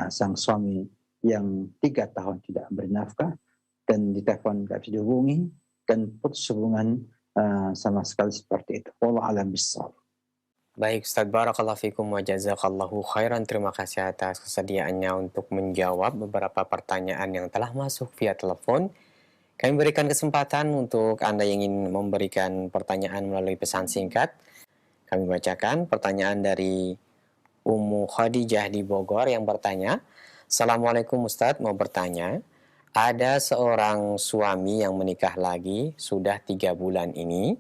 [SPEAKER 1] sang suami yang 3 tahun tidak beri nafkah dan ditelepon tidak bisa dihubungi dan putus hubungan sama sekali seperti itu. Wallahu a'lam bishawab.
[SPEAKER 2] Baik Ustadz, barakallahu fikum wa jazakallahu khairan. Terima kasih atas kesediaannya untuk menjawab beberapa pertanyaan yang telah masuk via telepon. Kami berikan kesempatan untuk Anda yang ingin memberikan pertanyaan melalui pesan singkat. Kami bacakan pertanyaan dari Ummu Khadijah di Bogor yang bertanya, Assalamualaikum Ustadz, mau bertanya, ada seorang suami yang menikah lagi sudah 3 bulan ini,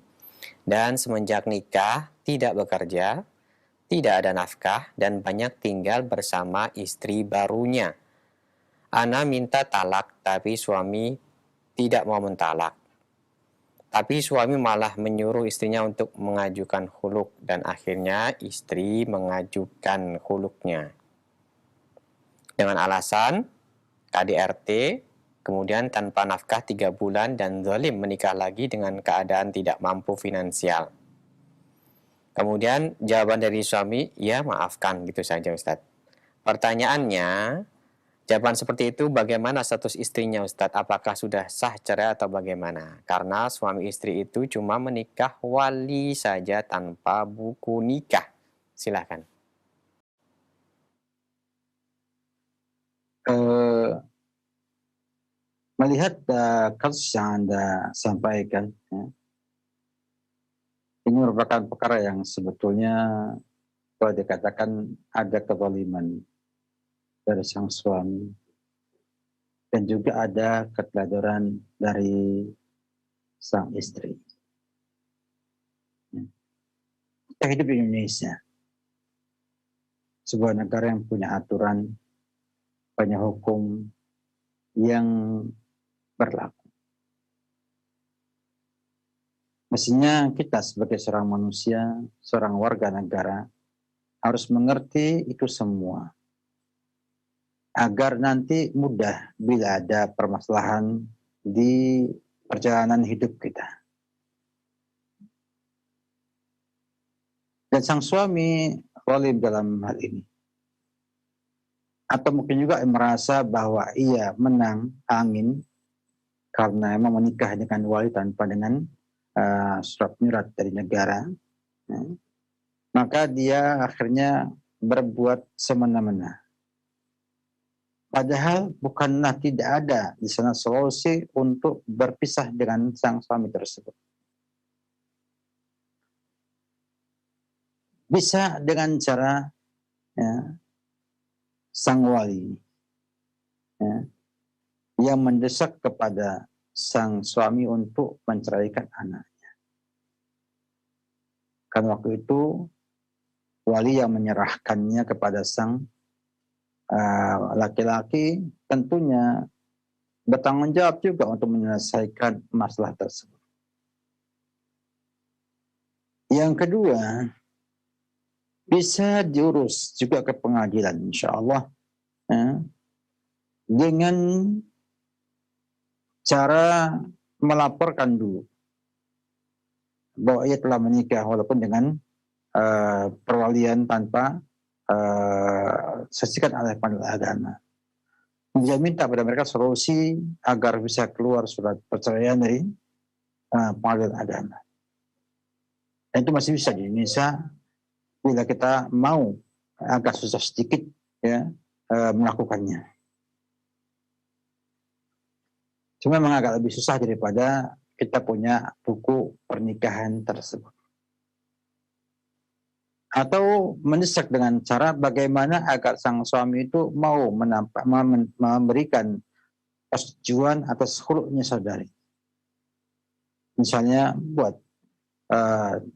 [SPEAKER 2] dan semenjak nikah tidak bekerja, tidak ada nafkah, dan banyak tinggal bersama istri barunya. Ana minta talak, tapi suami tidak mau mentalak. Tapi suami malah menyuruh istrinya untuk mengajukan khuluk, dan akhirnya istri mengajukan khuluknya. Dengan alasan KDRT, kemudian tanpa nafkah 3 bulan dan zalim menikah lagi dengan keadaan tidak mampu finansial. Kemudian jawaban dari suami, ya maafkan, gitu saja Ustadz. Pertanyaannya, jawaban seperti itu bagaimana status istrinya Ustadz? Apakah sudah sah cerai atau bagaimana? Karena suami istri itu cuma menikah wali saja tanpa buku nikah. Silakan.
[SPEAKER 1] Melihat kasus yang Anda sampaikan, ya, ini merupakan perkara yang sebetulnya boleh dikatakan ada kezaliman dari sang suami dan juga ada keteladoran dari sang istri. Kita hidup di Indonesia, sebuah negara yang punya aturan, banyak hukum yang berlaku. Mestinya kita sebagai seorang manusia, seorang warga negara, harus mengerti itu semua. Agar nanti mudah bila ada permasalahan di perjalanan hidup kita. Dan sang suami zalim dalam hal ini. Atau mungkin juga merasa bahwa ia menang angin karena memang menikah dengan wali tanpa dengan surat menyurat dari negara, ya, maka dia akhirnya berbuat semena-mena. Padahal bukanlah tidak ada di sana solusi untuk berpisah dengan sang suami tersebut. Bisa dengan cara, ya, sang wali, ya, yang mendesak kepada sang suami untuk menceraikan anaknya. Karena waktu itu wali yang menyerahkannya kepada sang laki-laki tentunya bertanggung jawab juga untuk menyelesaikan masalah tersebut. Yang kedua, bisa diurus juga ke pengadilan, insya Allah, ya, dengan cara melaporkan dulu bahwa ia telah menikah walaupun dengan perwalian tanpa saksikan oleh panel agama. Dia minta pada mereka solusi agar bisa keluar surat perceraian dari pengadilan agama. Dan itu masih bisa di Indonesia bila kita mau agak susah sedikit ya melakukannya. Cuma memang agak lebih susah daripada kita punya buku pernikahan tersebut. Atau mendesak dengan cara bagaimana agar sang suami itu mau memberikan persetujuan atas khuluknya saudari. Misalnya buat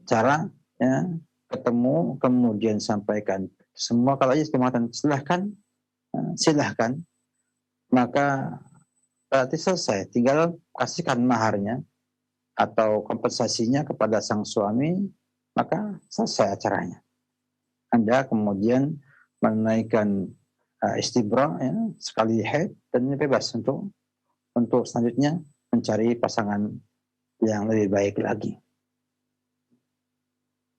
[SPEAKER 1] cara ya, ketemu kemudian sampaikan semua, kalau ia mengatakan silahkan, maka berarti selesai, tinggal kasihkan maharnya atau kompensasinya kepada sang suami, maka selesai acaranya. Anda kemudian menaikkan istibra ya, sekali haid dan bebas untuk selanjutnya mencari pasangan yang lebih baik lagi.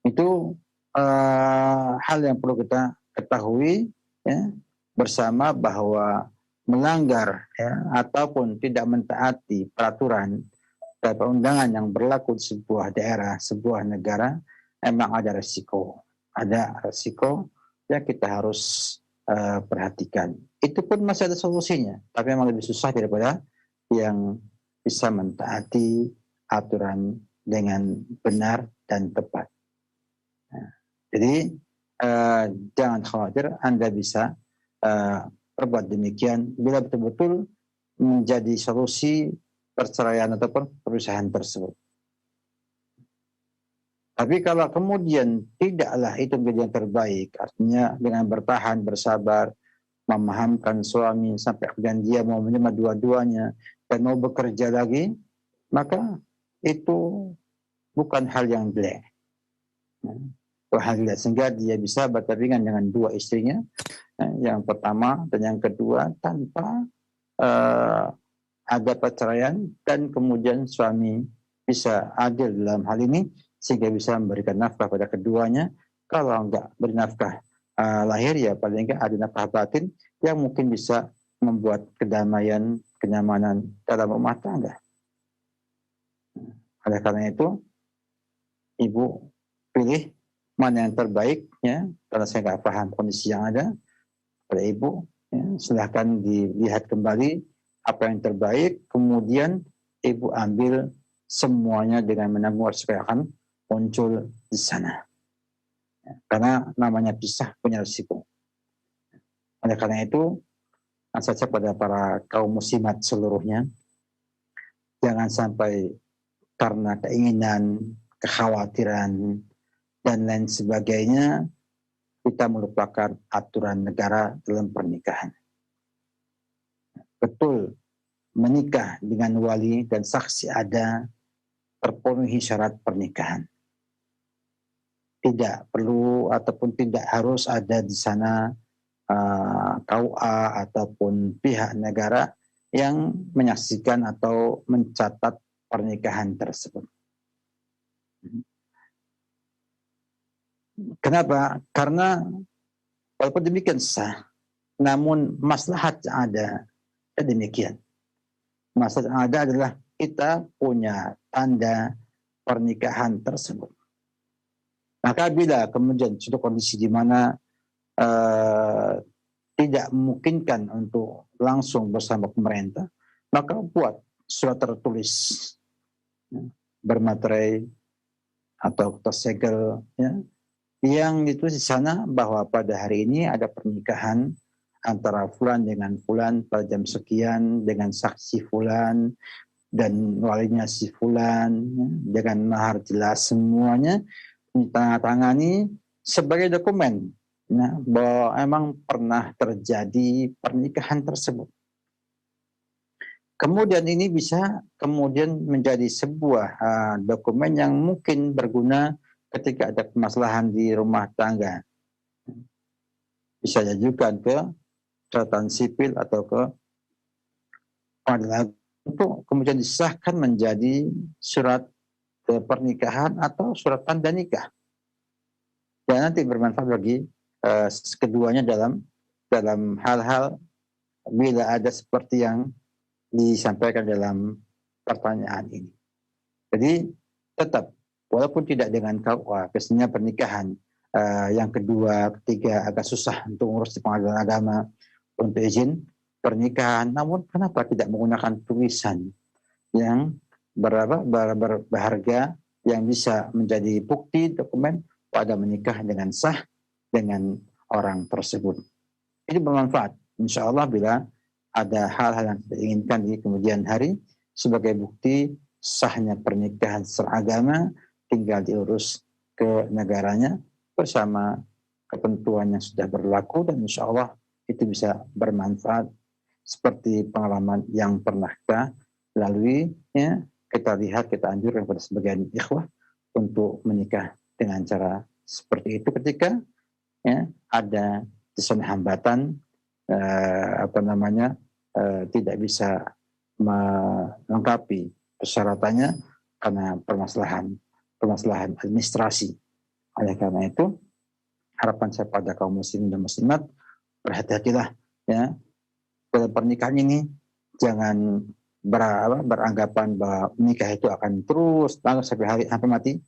[SPEAKER 1] Itu hal yang perlu kita ketahui ya, bersama bahwa melanggar ya, ataupun tidak mentaati peraturan dan perundangan yang berlaku di sebuah daerah, sebuah negara, memang ada resiko. Ada resiko yang kita harus perhatikan. Itu pun masih ada solusinya, tapi memang lebih susah daripada yang bisa mentaati aturan dengan benar dan tepat. Nah, jadi jangan khawatir, Anda bisa berbuat demikian bila betul-betul menjadi solusi perceraian ataupun perusahaan tersebut. Tapi kalau kemudian tidaklah itu menjadi yang terbaik, artinya dengan bertahan, bersabar, memahamkan suami sampai kemudian dia mau menerima dua-duanya dan mau bekerja lagi, maka itu bukan hal yang jelek. Sehingga dia bisa berdampingan dengan dua istrinya, yang pertama dan yang kedua tanpa ada perceraian, dan kemudian suami bisa adil dalam hal ini sehingga bisa memberikan nafkah pada keduanya. Kalau enggak beri nafkah lahir, ya paling enggak ada nafkah batin yang mungkin bisa membuat kedamaian, kenyamanan dalam rumah tangga. Oleh karena itu, ibu pilih mana yang terbaik ya, karena saya nggak paham kondisi yang ada pada ibu ya, silahkan dilihat kembali apa yang terbaik, kemudian ibu ambil semuanya dengan menanggung supaya akan muncul di sana ya, karena namanya pisah punya risiko. Oleh karena itu, saja pada para kaum muslimat seluruhnya, jangan sampai karena keinginan, kekhawatiran dan lain sebagainya kita melupakan aturan negara dalam pernikahan. Betul, menikah dengan wali dan saksi ada, terpenuhi syarat pernikahan. Tidak perlu ataupun tidak harus ada di sana KUA ataupun pihak negara yang menyaksikan atau mencatat pernikahan tersebut. Kenapa? Karena walaupun demikian sah, namun maslahat yang ada demikian. Maslahat yang ada adalah kita punya tanda pernikahan tersebut. Maka bila kemudian suatu kondisi di mana tidak memungkinkan untuk langsung bersama pemerintah, maka buat surat tertulis bermaterai atau tersegel ya, yang ditulis di sana bahwa pada hari ini ada pernikahan antara fulan dengan fulan pada jam sekian dengan saksi fulan dan walinya si fulan ya, dengan mahar jelas semuanya ditandatangani sebagai dokumen ya, bahwa emang pernah terjadi pernikahan tersebut. Kemudian ini bisa kemudian menjadi sebuah dokumen yang mungkin berguna ketika ada permasalahan di rumah tangga. Bisa diajukan ke catatan sipil atau ke pengadilan untuk kemudian disahkan menjadi surat pernikahan atau surat tanda nikah. Dan nanti bermanfaat bagi keduanya dalam hal-hal bila ada seperti yang disampaikan dalam pertanyaan ini. Jadi tetap walaupun tidak dengan KUA, biasanya pernikahan yang kedua, ketiga agak susah untuk ngurus di pengadilan agama untuk izin pernikahan. Namun kenapa tidak menggunakan tulisan yang berharga yang bisa menjadi bukti dokumen pada menikah dengan sah dengan orang tersebut. Ini bermanfaat. Insya Allah bila ada hal-hal yang tidak diinginkan di kemudian hari sebagai bukti sahnya pernikahan secara agama, tinggal diurus ke negaranya bersama ketentuan yang sudah berlaku, dan insya Allah itu bisa bermanfaat seperti pengalaman yang pernah kita lalui. Ya, kita lihat, kita anjurkan kepada sebagian ikhwah untuk menikah dengan cara seperti itu ketika ya, ada kesan hambatan tidak bisa melengkapi persyaratannya karena permasalahan administrasi. Oleh karena itu, harapan saya pada kaum muslimin dan muslimat, berhati-hatilah ya dalam pernikahan ini. Jangan beranggapan bahwa menikah itu akan terus sampai mati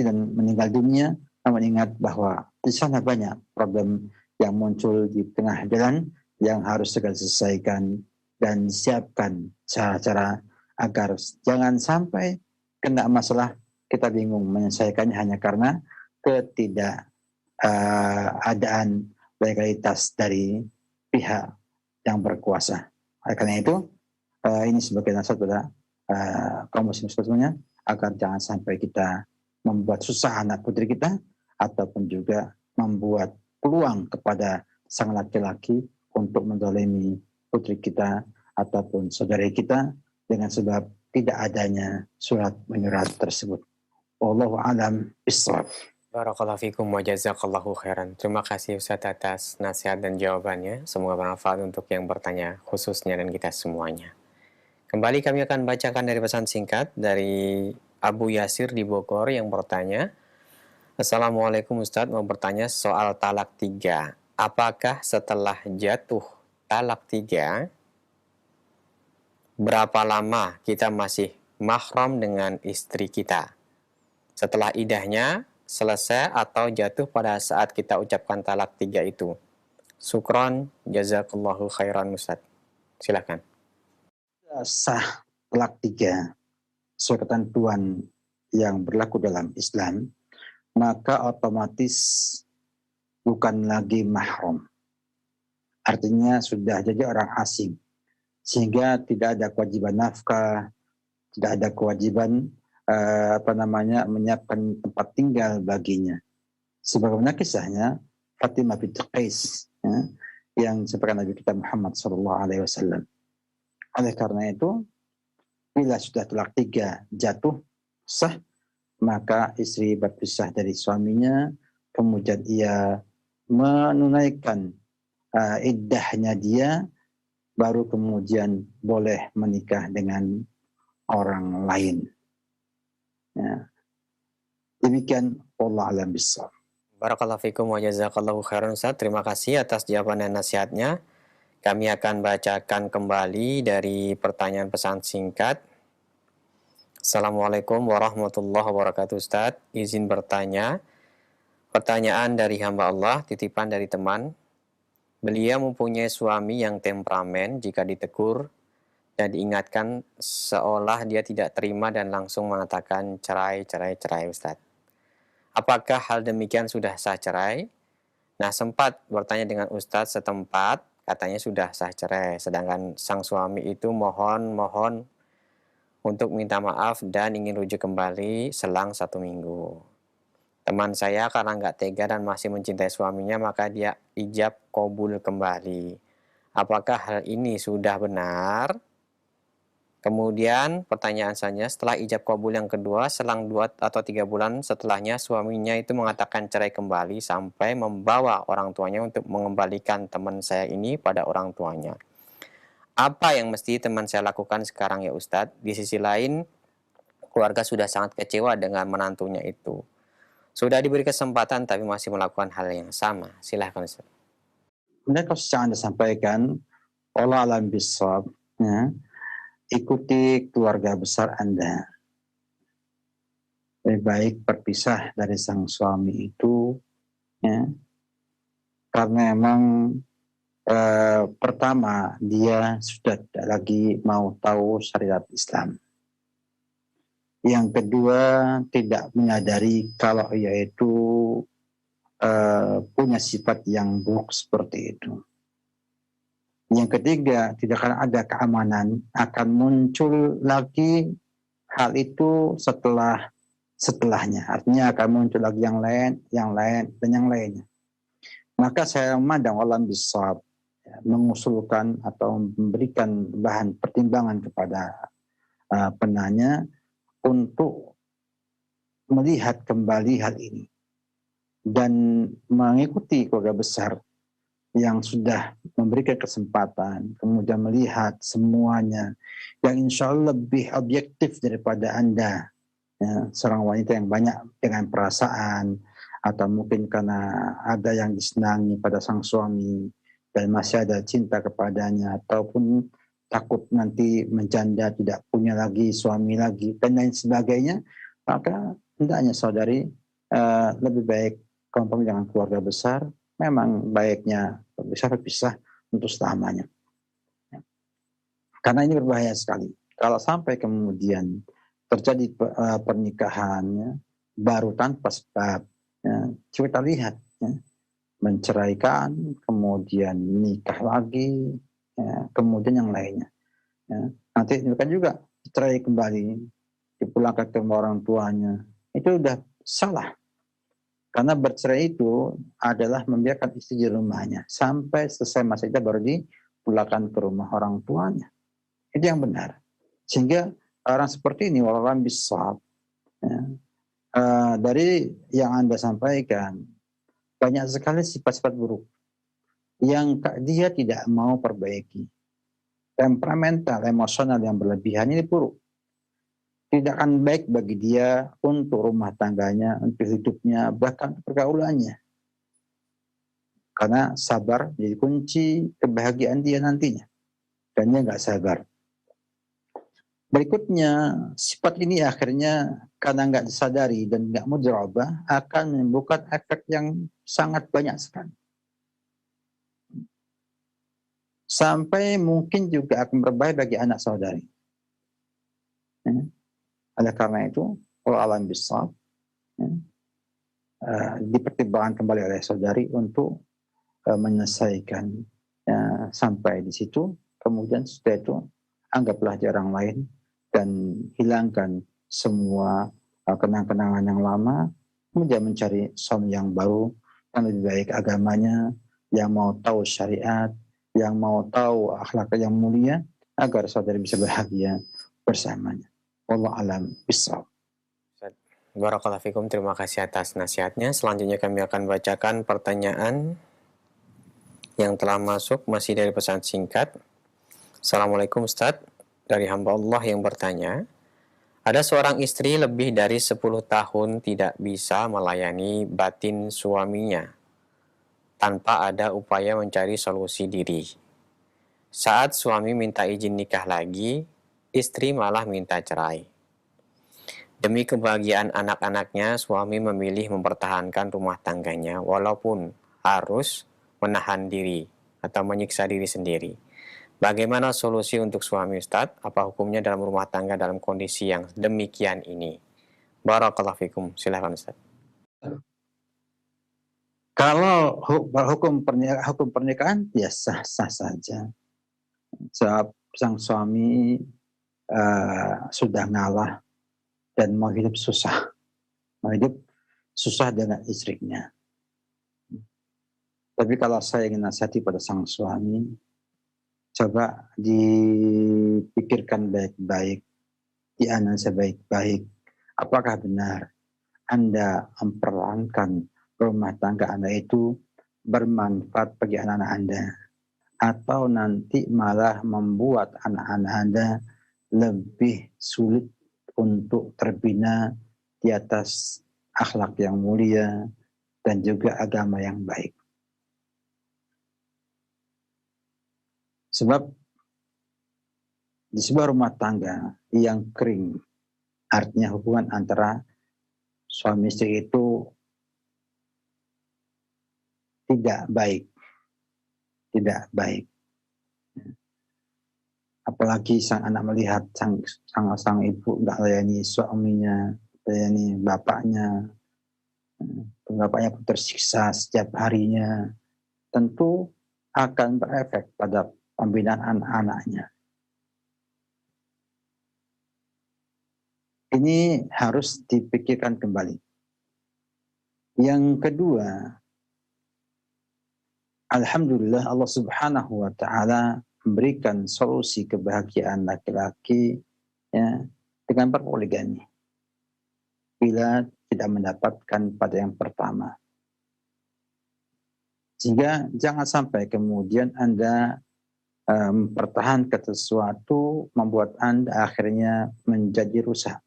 [SPEAKER 1] dan meninggal dunia. Namun ingat bahwa di sana banyak problem yang muncul di tengah jalan yang harus segera diselesaikan dan siapkan cara-cara agar jangan sampai kena masalah kita bingung menyelesaikannya hanya karena ketidakadaan legalitas dari pihak yang berkuasa. Oleh karena itu, ini sebagai nasihat pada kaum muslim semuanya agar jangan sampai kita membuat susah anak putri kita ataupun juga membuat peluang kepada sang laki-laki untuk menzalimi putri kita ataupun saudari kita dengan sebab tidak adanya surat menyurat tersebut. Wallahu a'lam bishawab.
[SPEAKER 2] Barakallahu fikum wa jazakallahu khairan. Terima kasih Ustaz atas nasihat dan jawabannya. Semoga bermanfaat untuk yang bertanya khususnya dan kita semuanya. Kembali kami akan bacakan dari pesan singkat dari Abu Yasir di Bogor yang bertanya, Assalamualaikum Ustaz, mau bertanya soal talak 3. Apakah setelah jatuh talak 3, berapa lama kita masih mahram dengan istri kita? Setelah idahnya selesai atau jatuh pada saat kita ucapkan talak 3 itu? Syukron, jazakallahu khairan Ustaz. Silakan.
[SPEAKER 1] Sah talak 3 sesuai ketentuan yang berlaku dalam Islam, maka otomatis bukan lagi mahram. Artinya sudah jadi orang asing, sehingga tidak ada kewajiban nafkah, tidak ada kewajiban menyiapkan tempat tinggal baginya. Sebagaimana kisahnya Fatimah binti Qais yang disampaikan Nabi kita Muhammad SAW. Oleh karena itu, bila sudah talak 3 jatuh sah, maka istri berpisah dari suaminya, kemudian ia menunaikan iddahnya dia, baru kemudian boleh menikah dengan orang lain. Ya. Demikian Allah alam bissawab.
[SPEAKER 2] Barakallahu fikum wa jazakallahu khairan Ustaz. Terima kasih atas jawaban dan nasihatnya. Kami akan bacakan kembali dari pertanyaan pesan singkat. Assalamualaikum warahmatullahi wabarakatuh Ustaz. Izin bertanya. Pertanyaan dari hamba Allah, titipan dari teman. Beliau mempunyai suami yang temperamen jika ditegur dan diingatkan seolah dia tidak terima dan langsung mengatakan cerai Ustaz. Apakah hal demikian sudah sah cerai? Nah, sempat bertanya dengan Ustadz setempat, katanya sudah sah cerai. Sedangkan sang suami itu mohon untuk minta maaf dan ingin rujuk kembali selang 1 minggu. Teman saya karena nggak tega dan masih mencintai suaminya, maka dia ijab qabul kembali. Apakah hal ini sudah benar? Kemudian pertanyaan selanjutnya, setelah ijab kabul yang kedua, selang 2 atau 3 bulan setelahnya suaminya itu mengatakan cerai kembali sampai membawa orang tuanya untuk mengembalikan teman saya ini pada orang tuanya. Apa yang mesti teman saya lakukan sekarang ya Ustadz? Di sisi lain, keluarga sudah sangat kecewa dengan menantunya itu. Sudah diberi kesempatan tapi masih melakukan hal yang sama. Silahkan Ustadz.
[SPEAKER 1] Kemudian kalau yang Anda sampaikan, Allah alam bisawab, ya, ikuti keluarga besar Anda. Lebih baik berpisah dari sang suami itu, ya, karena memang pertama dia sudah tidak lagi mau tahu syariat Islam. Yang kedua tidak menyadari kalau ia itu punya sifat yang buruk seperti itu. Yang ketiga, tidak akan ada keamanan, akan muncul lagi hal itu setelahnya. Artinya akan muncul lagi yang lain, dan yang lainnya. Maka saya memandang alam bisawab, mengusulkan atau memberikan bahan pertimbangan kepada penanya untuk melihat kembali hal ini dan mengikuti keluarga besar yang sudah memberikan kesempatan, kemudian melihat semuanya yang insya Allah lebih objektif daripada Anda, ya, seorang wanita yang banyak dengan perasaan, atau mungkin karena ada yang disenangi pada sang suami dan masih ada cinta kepadanya, ataupun takut nanti menjanda tidak punya lagi suami lagi dan lain sebagainya, maka hendaknya saudari lebih baik kompromi dengan keluarga besar. Memang baiknya bisa berpisah untuk selamanya. Karena ini berbahaya sekali. Kalau sampai kemudian terjadi pernikahannya baru tanpa sebab, ya, kita lihat, ya, menceraikan, kemudian nikah lagi, ya, kemudian yang lainnya. Ya. Nanti kan juga cerai kembali, dipulangkan ke orang tuanya. Itu udah salah. Karena bercerai itu adalah membiarkan istri di rumahnya. Sampai selesai masa iddah baru dipulangkan ke rumah orang tuanya. Itu yang benar. Sehingga orang seperti ini, wallahualam bisawab, ya, dari yang Anda sampaikan, banyak sekali sifat-sifat buruk yang dia tidak mau perbaiki. Temperamental, emosional yang berlebihan ini buruk. Tidak akan baik bagi dia untuk rumah tangganya, untuk hidupnya, bahkan pergaulannya. Karena sabar jadi kunci kebahagiaan dia nantinya. Dan dia nggak sabar. Berikutnya, sifat ini akhirnya karena nggak disadari dan nggak mau dirubah, akan menimbulkan efek yang sangat banyak sekali. Sampai mungkin juga akan berbahaya bagi anak saudari. Ya. Oleh karena itu, kalau alam bisawab, ya, dipertimbangkan kembali oleh saudari untuk menyelesaikan, ya, sampai di situ. Kemudian setelah itu, anggaplah dia orang lain dan hilangkan semua kenang-kenangan yang lama, kemudian mencari suami yang baru, yang lebih baik agamanya, yang mau tahu syariat, yang mau tahu akhlak yang mulia, agar saudari bisa bahagia bersamanya. Wallahu alam bisawab.
[SPEAKER 2] Barakallahu fikum, terima kasih atas nasihatnya. Selanjutnya kami akan bacakan pertanyaan yang telah masuk, masih dari pesan singkat. Assalamualaikum Ustadz, dari hamba Allah yang bertanya, ada seorang istri lebih dari 10 tahun tidak bisa melayani batin suaminya tanpa ada upaya mencari solusi diri. Saat suami minta izin nikah lagi, istri malah minta cerai. Demi kebahagiaan anak-anaknya, suami memilih mempertahankan rumah tangganya walaupun harus menahan diri atau menyiksa diri sendiri. Bagaimana solusi untuk suami Ustadz? Apa hukumnya dalam rumah tangga dalam kondisi yang demikian ini? Barakallahu fikum. Silakan Ustadz.
[SPEAKER 1] Kalau hukum pernikahan, ya sah-sah saja. Sebab sang suami sudah ngalah dan mau hidup susah. Mau hidup susah dengan istrinya. Tapi kalau saya ingin nasihati pada sang suami, Coba dipikirkan baik-baik, dianalisa baik-baik. Apakah benar Anda mempertahankan rumah tangga Anda itu bermanfaat bagi anak-anak Anda, atau nanti malah membuat anak-anak Anda lebih sulit untuk terbina di atas akhlak yang mulia dan juga agama yang baik. Sebab di sebuah rumah tangga yang kering, artinya hubungan antara suami istri itu tidak baik. Apalagi sang anak melihat sang ibu nggak layani suaminya, layani bapaknya pun tersiksa setiap harinya, tentu akan berefek pada pembinaan anak-anaknya. Ini harus dipikirkan kembali. Yang kedua, alhamdulillah Allah Subhanahu wa taala memberikan solusi kebahagiaan laki-laki ya, dengan berpoligami bila tidak mendapatkan pada yang pertama. Sehingga jangan sampai kemudian Anda mempertahankan sesuatu membuat Anda akhirnya menjadi rusak.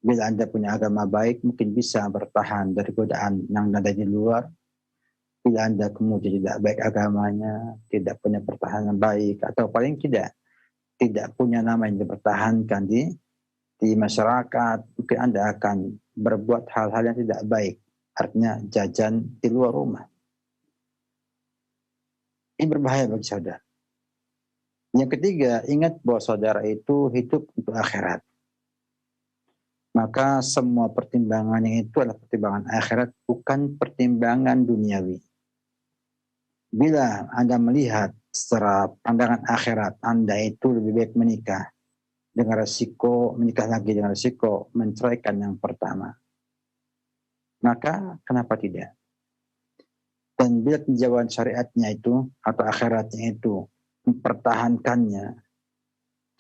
[SPEAKER 1] Bila Anda punya agama baik, mungkin bisa bertahan dari godaan yang ada di luar. Bila Anda kemudian tidak baik agamanya, tidak punya pertahanan baik, atau paling tidak punya nama yang dipertahankan di masyarakat, mungkin Anda akan berbuat hal-hal yang tidak baik. Artinya jajan di luar rumah. Ini berbahaya bagi saudara. Yang ketiga, ingat bahwa saudara itu hidup untuk akhirat. Maka semua pertimbangannya itu adalah pertimbangan akhirat, bukan pertimbangan duniawi. Bila Anda melihat secara pandangan akhirat, Anda itu lebih baik menikah dengan resiko, menikah lagi dengan resiko menceraikan yang pertama. Maka kenapa tidak? Dan bila tinjauan syariatnya itu atau akhiratnya itu mempertahankannya,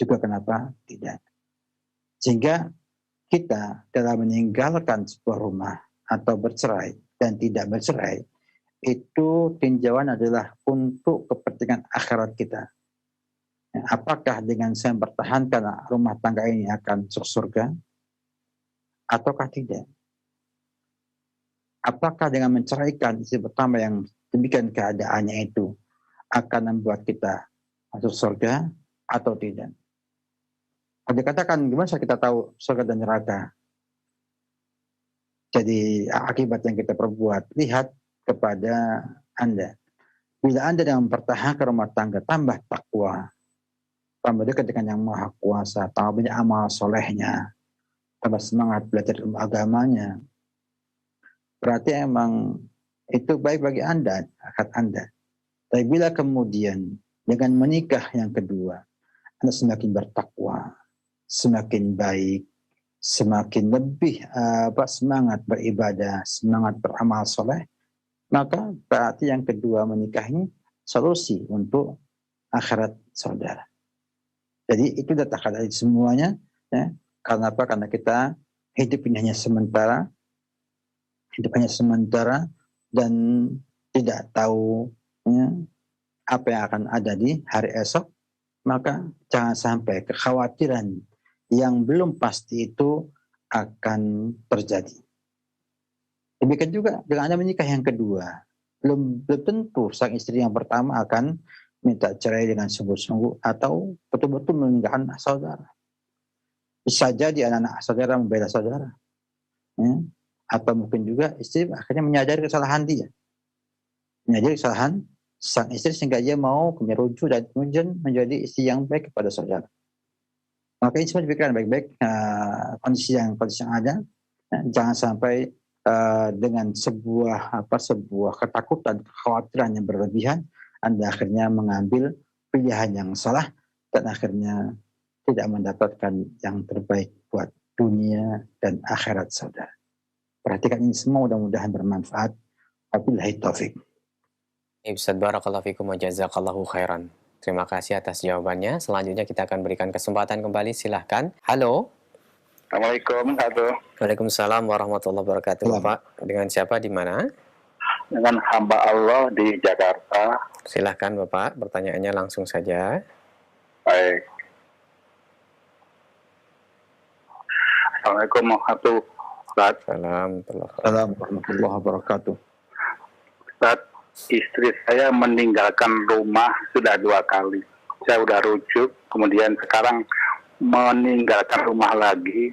[SPEAKER 1] juga kenapa tidak? Sehingga kita dalam meninggalkan sebuah rumah atau bercerai dan tidak bercerai, itu tinjauan adalah untuk kepentingan akhirat kita. Apakah dengan saya mempertahankan rumah tangga ini akan masuk surga ataukah tidak? Apakah dengan menceraikan istri pertama yang demikian keadaannya itu akan membuat kita masuk surga atau tidak? Kalau dikatakan gimana kita tahu surga dan neraka? Jadi akibat yang kita perbuat, lihat kepada Anda. Bila Anda dengan mempertahankan rumah tangga, tambah takwa, tambah dekat dengan yang maha kuasa, tambah banyak amal solehnya, tambah semangat belajar ilmu agamanya, berarti emang itu baik bagi Anda, akad Anda. Tapi bila kemudian dengan menikah yang kedua, Anda semakin bertakwa, semakin baik, semakin lebih semangat beribadah, semangat beramal soleh, maka berarti yang kedua menikah ini solusi untuk akhirat saudara. Jadi itu datang dari semuanya, ya. Karena apa? Karena kita hidup ini hanya sementara, dan tidak tahu ya, apa yang akan ada di hari esok. Maka jangan sampai kekhawatiran yang belum pasti itu akan terjadi. Demikian juga dengan Anda menikah yang kedua, belum tentu sang istri yang pertama akan minta cerai dengan sungguh-sungguh atau betul-betul meninggalkan saudara. Bisa jadi anak-anak saudara membela saudara, ya. Atau mungkin juga istri akhirnya menyadari kesalahan dia, menyadari kesalahan sang istri sehingga dia mau merujuk dan kemudian menjadi istri yang baik kepada saudara. Maka ini semua dipikirkan baik-baik kondisi yang ada. Jangan sampai dengan sebuah ketakutan, kekhawatiran yang berlebihan, Anda akhirnya mengambil pilihan yang salah dan akhirnya tidak mendapatkan yang terbaik buat dunia dan akhirat saudara. Perhatikan ini semua, mudah-mudahan bermanfaat. Wabillahi taufik.
[SPEAKER 2] Ustaz, barakallahu fikum wa jazakallahu khairan. Terima kasih atas jawabannya. Selanjutnya kita akan berikan kesempatan kembali. Silahkan. Halo.
[SPEAKER 4] Assalamualaikum,
[SPEAKER 2] Waalaikumsalam warahmatullahi wabarakatuh.
[SPEAKER 1] Salam.
[SPEAKER 2] Bapak, dengan siapa di mana?
[SPEAKER 4] dengan hamba Allah di Jakarta.
[SPEAKER 2] Silahkan Bapak, pertanyaannya langsung saja.
[SPEAKER 4] Baik. Assalamualaikum warahmatullahi wabarakatuh.
[SPEAKER 1] Salam warahmatullahi wabarakatuh.
[SPEAKER 4] Ustaz, istri saya meninggalkan rumah sudah 2 kali. Saya udah rujuk, kemudian sekarang meninggalkan rumah lagi.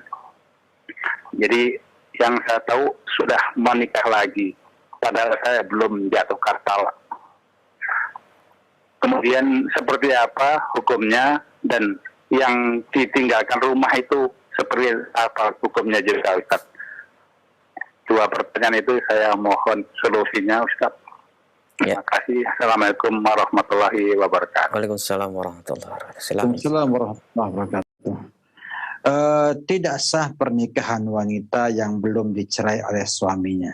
[SPEAKER 4] Jadi yang saya tahu sudah menikah lagi, padahal saya belum jatuh talak. Kemudian seperti apa hukumnya, dan yang ditinggalkan rumah itu seperti apa hukumnya juga, Ustaz? 2 pertanyaan itu saya mohon solusinya, Ustaz. Terima kasih. Assalamualaikum warahmatullahi wabarakatuh.
[SPEAKER 2] Waalaikumsalam warahmatullahi wabarakatuh. Silahkan.
[SPEAKER 1] Waalaikumsalam warahmatullahi wabarakatuh. Tidak sah pernikahan wanita yang belum dicerai oleh suaminya.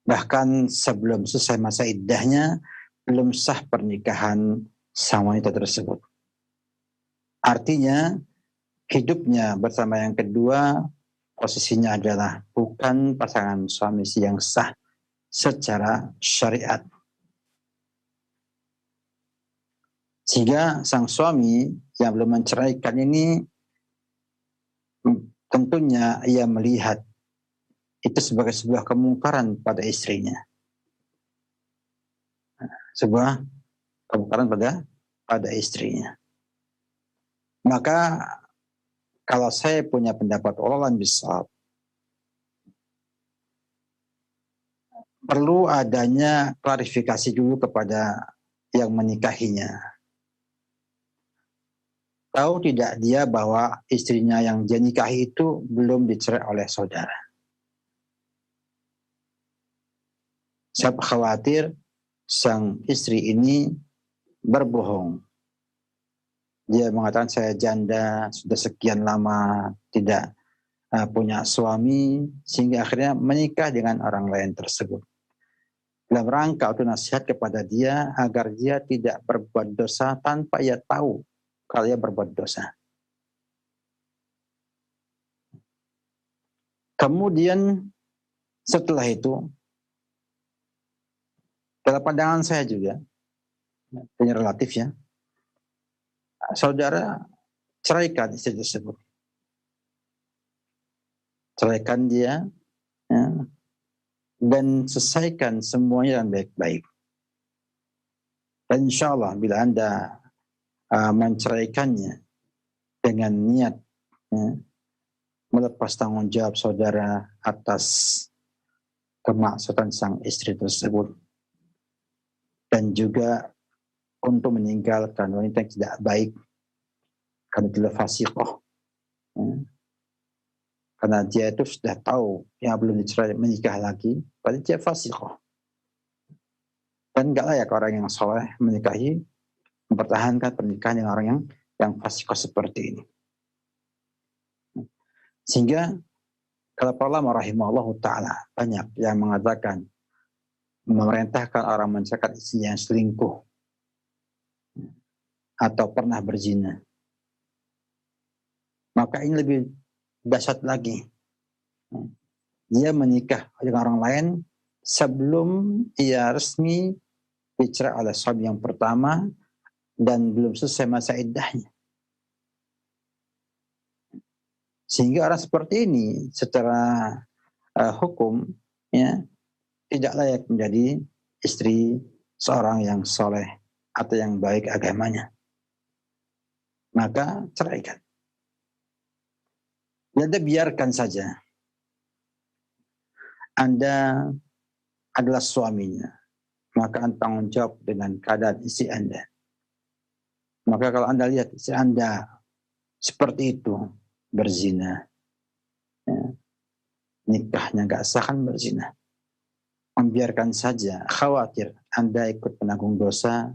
[SPEAKER 1] Bahkan sebelum selesai masa iddahnya, belum sah pernikahan sang wanita tersebut. Artinya, hidupnya bersama yang kedua, posisinya adalah bukan pasangan suami istri yang sah secara syariat. Sehingga sang suami yang belum menceraikan ini tentunya ia melihat itu sebagai sebuah kemungkaran pada istrinya. Sebuah kemungkaran pada istrinya. Maka kalau saya punya pendapat ulama besar, perlu adanya klarifikasi dulu kepada yang menikahinya. Tahu tidak dia bahwa istrinya yang dia nikahi itu belum dicerai oleh saudara. Saya khawatir sang istri ini berbohong. Dia mengatakan saya janda, sudah sekian lama tidak punya suami, sehingga akhirnya menikah dengan orang lain tersebut. Dalam rangka untuk nasihat kepada dia agar dia tidak berbuat dosa tanpa ia tahu kalau ia berbuat dosa. Kemudian setelah itu, dalam pandangan saya juga, ini relatif ya, saudara ceraikan istri tersebut. Ceraikan dia, ya, dan selesaikan semuanya dengan baik-baik. Dan insya Allah bila Anda menceraikannya dengan niat melepas tanggung jawab saudara atas kemaksiatan sang istri tersebut, dan juga untuk meninggalkan wanita yang tidak baik karena dia fasiqah, karena dia itu sudah tahu yang belum dicerai menikah lagi, berarti dia fasiqah, dan enggak layak orang yang soleh menikahi, mempertahankan pernikahan dengan orang yang fasikoh seperti ini. Sehingga kalau para ulama rahimahullah ta'ala banyak yang mengatakan memerintahkan orang menceraikan istrinya yang selingkuh atau pernah berzina. Maka ini lebih dahsyat lagi. Dia menikah dengan orang lain sebelum ia resmi dicerai oleh suami yang pertama dan belum selesai masa iddahnya. Sehingga orang seperti ini secara hukum ya tidak layak menjadi istri seorang yang soleh atau yang baik agamanya. Maka ceraikan. Anda biarkan saja. Anda adalah suaminya, maka Anda tanggung jawab dengan keadaan istri Anda. Maka kalau Anda lihat istri Anda seperti itu, berzina, ya, nikahnya nggak sah kan berzina, membiarkan saja, khawatir Anda ikut penanggung dosa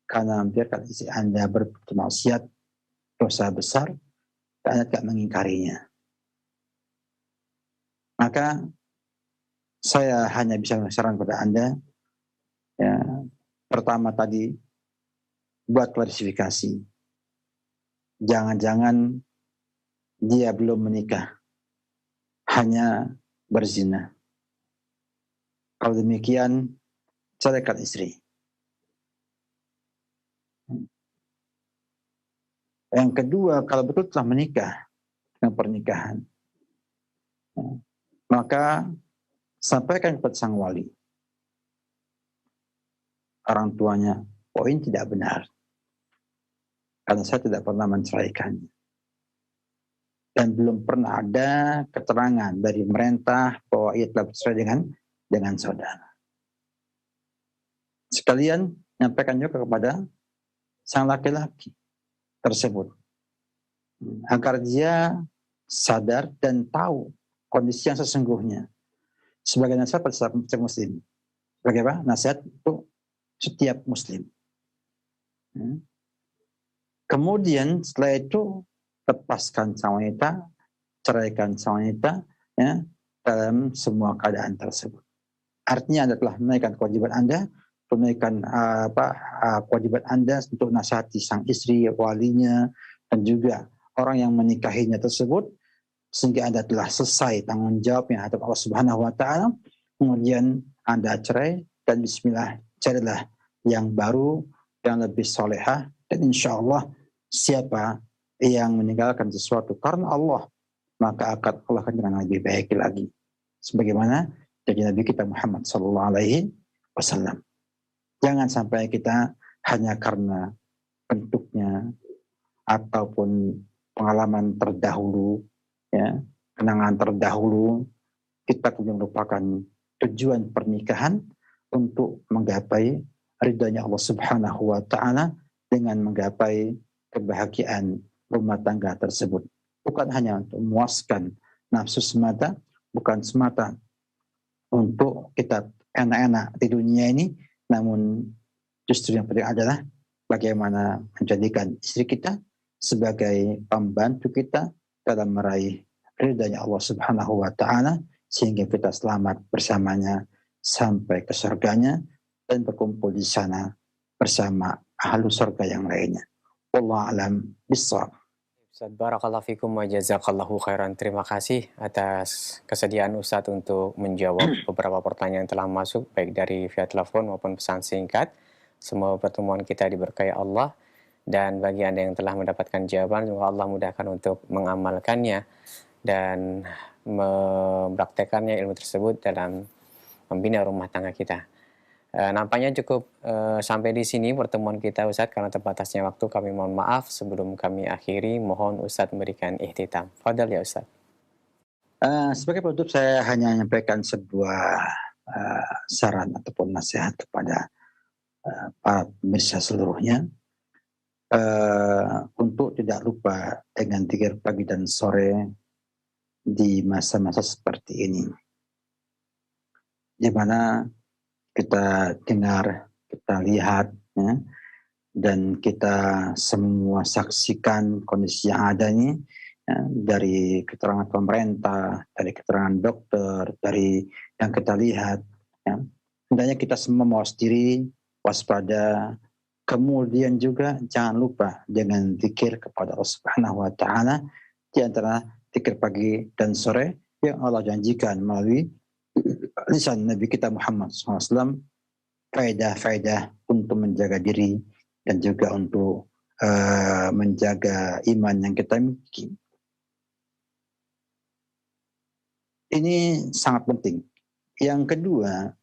[SPEAKER 1] karena membiarkan istri Anda berbuat maksiat, dosa besar, dan Anda tidak mengingkarinya. Maka saya hanya bisa saran kepada Anda, ya, pertama tadi buat klarifikasi. Jangan-jangan dia belum menikah, hanya berzina. Kalau demikian, ceraikan istri. Yang kedua, kalau betul telah menikah dengan pernikahan, maka sampaikan kepada sang wali. Orang tuanya, poin tidak benar. Karena saya tidak pernah menceraikannya. Dan belum pernah ada keterangan dari pemerintah bahwa ia telah bercerai dengan saudara. Sekalian nyampaikan juga kepada sang laki-laki tersebut agar dia sadar dan tahu kondisi yang sesungguhnya. Sebagai nasihat pada setiap muslim. Sebagai apa? Nasihat untuk setiap muslim. Kemudian setelah itu lepaskan sang wanita, ceraikan sang wanita, ya, dalam semua keadaan tersebut. Artinya Anda telah menunaikan kewajiban Anda, tunaikan kewajiban Anda untuk nasihati sang istri, walinya, dan juga orang yang menikahinya tersebut, sehingga Anda telah selesai tanggung jawabnya hadap Allah Subhanahu wa taala. Kemudian Anda cerai dan bismillah, carilah yang baru, yang lebih solehah, dan insya Allah siapa yang meninggalkan sesuatu karena Allah, maka Allah akan dengan lebih baik lagi. Sebagaimana dari Nabi kita Muhammad sallallahu alaihi wasallam. Jangan sampai kita hanya karena bentuknya ataupun pengalaman terdahulu, ya, kenangan terdahulu, kita kemudian melupakan tujuan pernikahan untuk menggapai ridhanya Allah Subhanahu wa taala dengan menggapai kebahagiaan rumah tangga tersebut. Bukan hanya untuk memuaskan nafsu semata, bukan semata untuk kita enak-enak di dunia ini, namun justru yang penting adalah bagaimana menjadikan istri kita sebagai pembantu kita dalam meraih ridhanya Allah Subhanahu wa taala sehingga kita selamat bersamanya sampai ke surganya dan berkumpul di sana bersama ahlu surga yang lainnya. Wallahu a'lam bishawab.
[SPEAKER 2] Ustaz, barakallahu fikum wa jazakallahu khairan. Terima kasih atas kesediaan Ustaz untuk menjawab beberapa pertanyaan yang telah masuk, baik dari via telepon maupun pesan singkat. Semua pertemuan kita diberkahi Allah. Dan bagi Anda yang telah mendapatkan jawaban, semoga Allah mudahkan untuk mengamalkannya dan mempraktekannya ilmu tersebut dalam membina rumah tangga kita. Nampaknya cukup sampai di sini pertemuan kita Ustadz, karena terbatasnya waktu kami mohon maaf. Sebelum kami akhiri, mohon Ustadz memberikan ihtitam. Fadal ya Ustadz.
[SPEAKER 1] Sebagai penutup saya hanya menyampaikan sebuah saran ataupun nasihat kepada para pemirsa seluruhnya untuk tidak lupa dengan zikir pagi dan sore di masa-masa seperti ini, di mana kita dengar, kita lihat, ya, dan kita semua saksikan kondisi yang ada ini, ya, dari keterangan pemerintah, dari keterangan dokter, dari yang kita lihat, ya. Hendaknya kita semua mawas diri, waspada, kemudian juga jangan lupa dengan zikir kepada Allah Subhanahu wa taala di antara zikir pagi dan sore yang Allah janjikan melalui lisan Nabi kita Muhammad SAW, faedah-faedah untuk menjaga diri dan juga untuk menjaga iman yang kita miliki. Ini sangat penting. Yang kedua,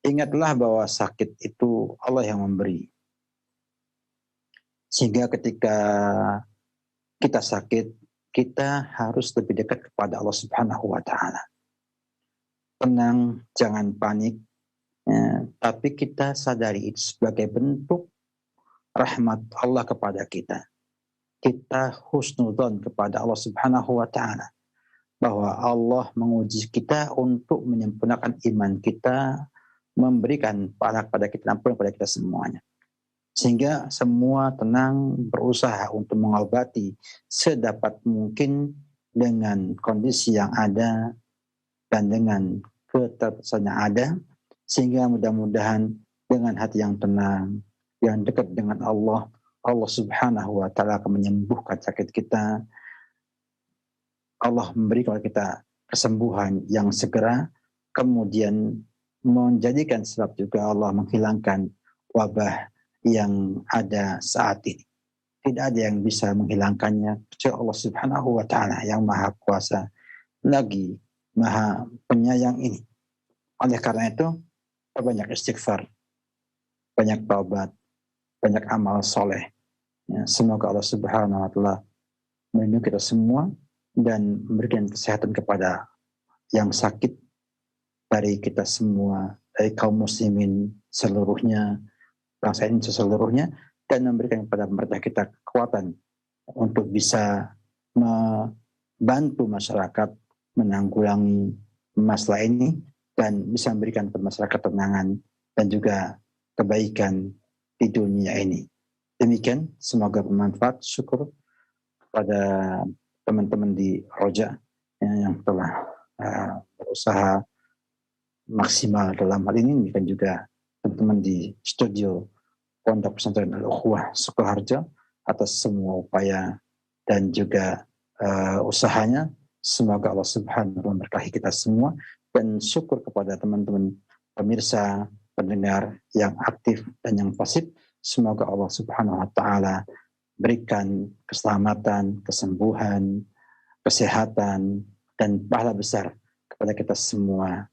[SPEAKER 1] ingatlah bahwa sakit itu Allah yang memberi. Sehingga ketika kita sakit, kita harus lebih dekat kepada Allah Subhanahu wa taala. Tenang, jangan panik, ya, tapi kita sadari itu sebagai bentuk rahmat Allah kepada kita. Kita husnudzon kepada Allah Subhanahu wa taala bahwa Allah menguji kita untuk menyempurnakan iman kita, memberikan pahala kepada kita, ampun kepada kita semuanya. Sehingga semua tenang, berusaha untuk mengobati sedapat mungkin dengan kondisi yang ada dan dengan keterbatasan yang ada, sehingga mudah-mudahan dengan hati yang tenang, yang dekat dengan Allah, Allah Subhanahu wa taala akan menyembuhkan sakit kita. Allah memberikan kepada kita kesembuhan yang segera, kemudian menjadikan sebab juga Allah menghilangkan wabah yang ada saat ini. Tidak ada yang bisa menghilangkannya kecuali Allah Subhanahu wa taala yang Maha Kuasa lagi Maha Penyayang ini. Oleh karena itu, banyak istighfar, banyak taubat, banyak amal soleh. Ya, semoga Allah Subhanahu wa taala melindungi kita semua dan memberikan kesehatan kepada yang sakit dari kita semua, dari kaum muslimin seluruhnya, bangsa Indonesia seluruhnya, dan memberikan kepada pemerintah kita kekuatan untuk bisa membantu masyarakat menanggulangi masalah ini dan bisa memberikan kepada masyarakat ketenangan dan juga kebaikan di dunia ini. Demikian, semoga bermanfaat. Syukur kepada teman-teman di Roja yang telah berusaha maksimal dalam hal ini, dan juga teman-teman di studio Pondok Pesantren Al-Ukhuwah Sukoharjo atas semua upaya dan juga usahanya. Semoga Allah Subhanahu wa taala memberkahi kita semua, dan syukur kepada teman-teman pemirsa, pendengar yang aktif dan yang pasif. Semoga Allah Subhanahu wa taala berikan keselamatan, kesembuhan, kesehatan, dan pahala besar kepada kita semua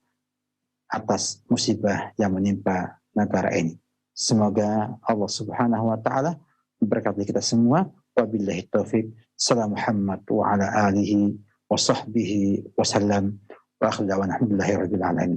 [SPEAKER 1] atas musibah yang menimpa negara ini. Semoga Allah Subhanahu wa taala memberkati kita semua. Wabillahi taufik. Salam Muhammad wa ala alihi wa sahbihi wa sallam. Wa akhiru da'wana alhamdulillahi rabbil alamin.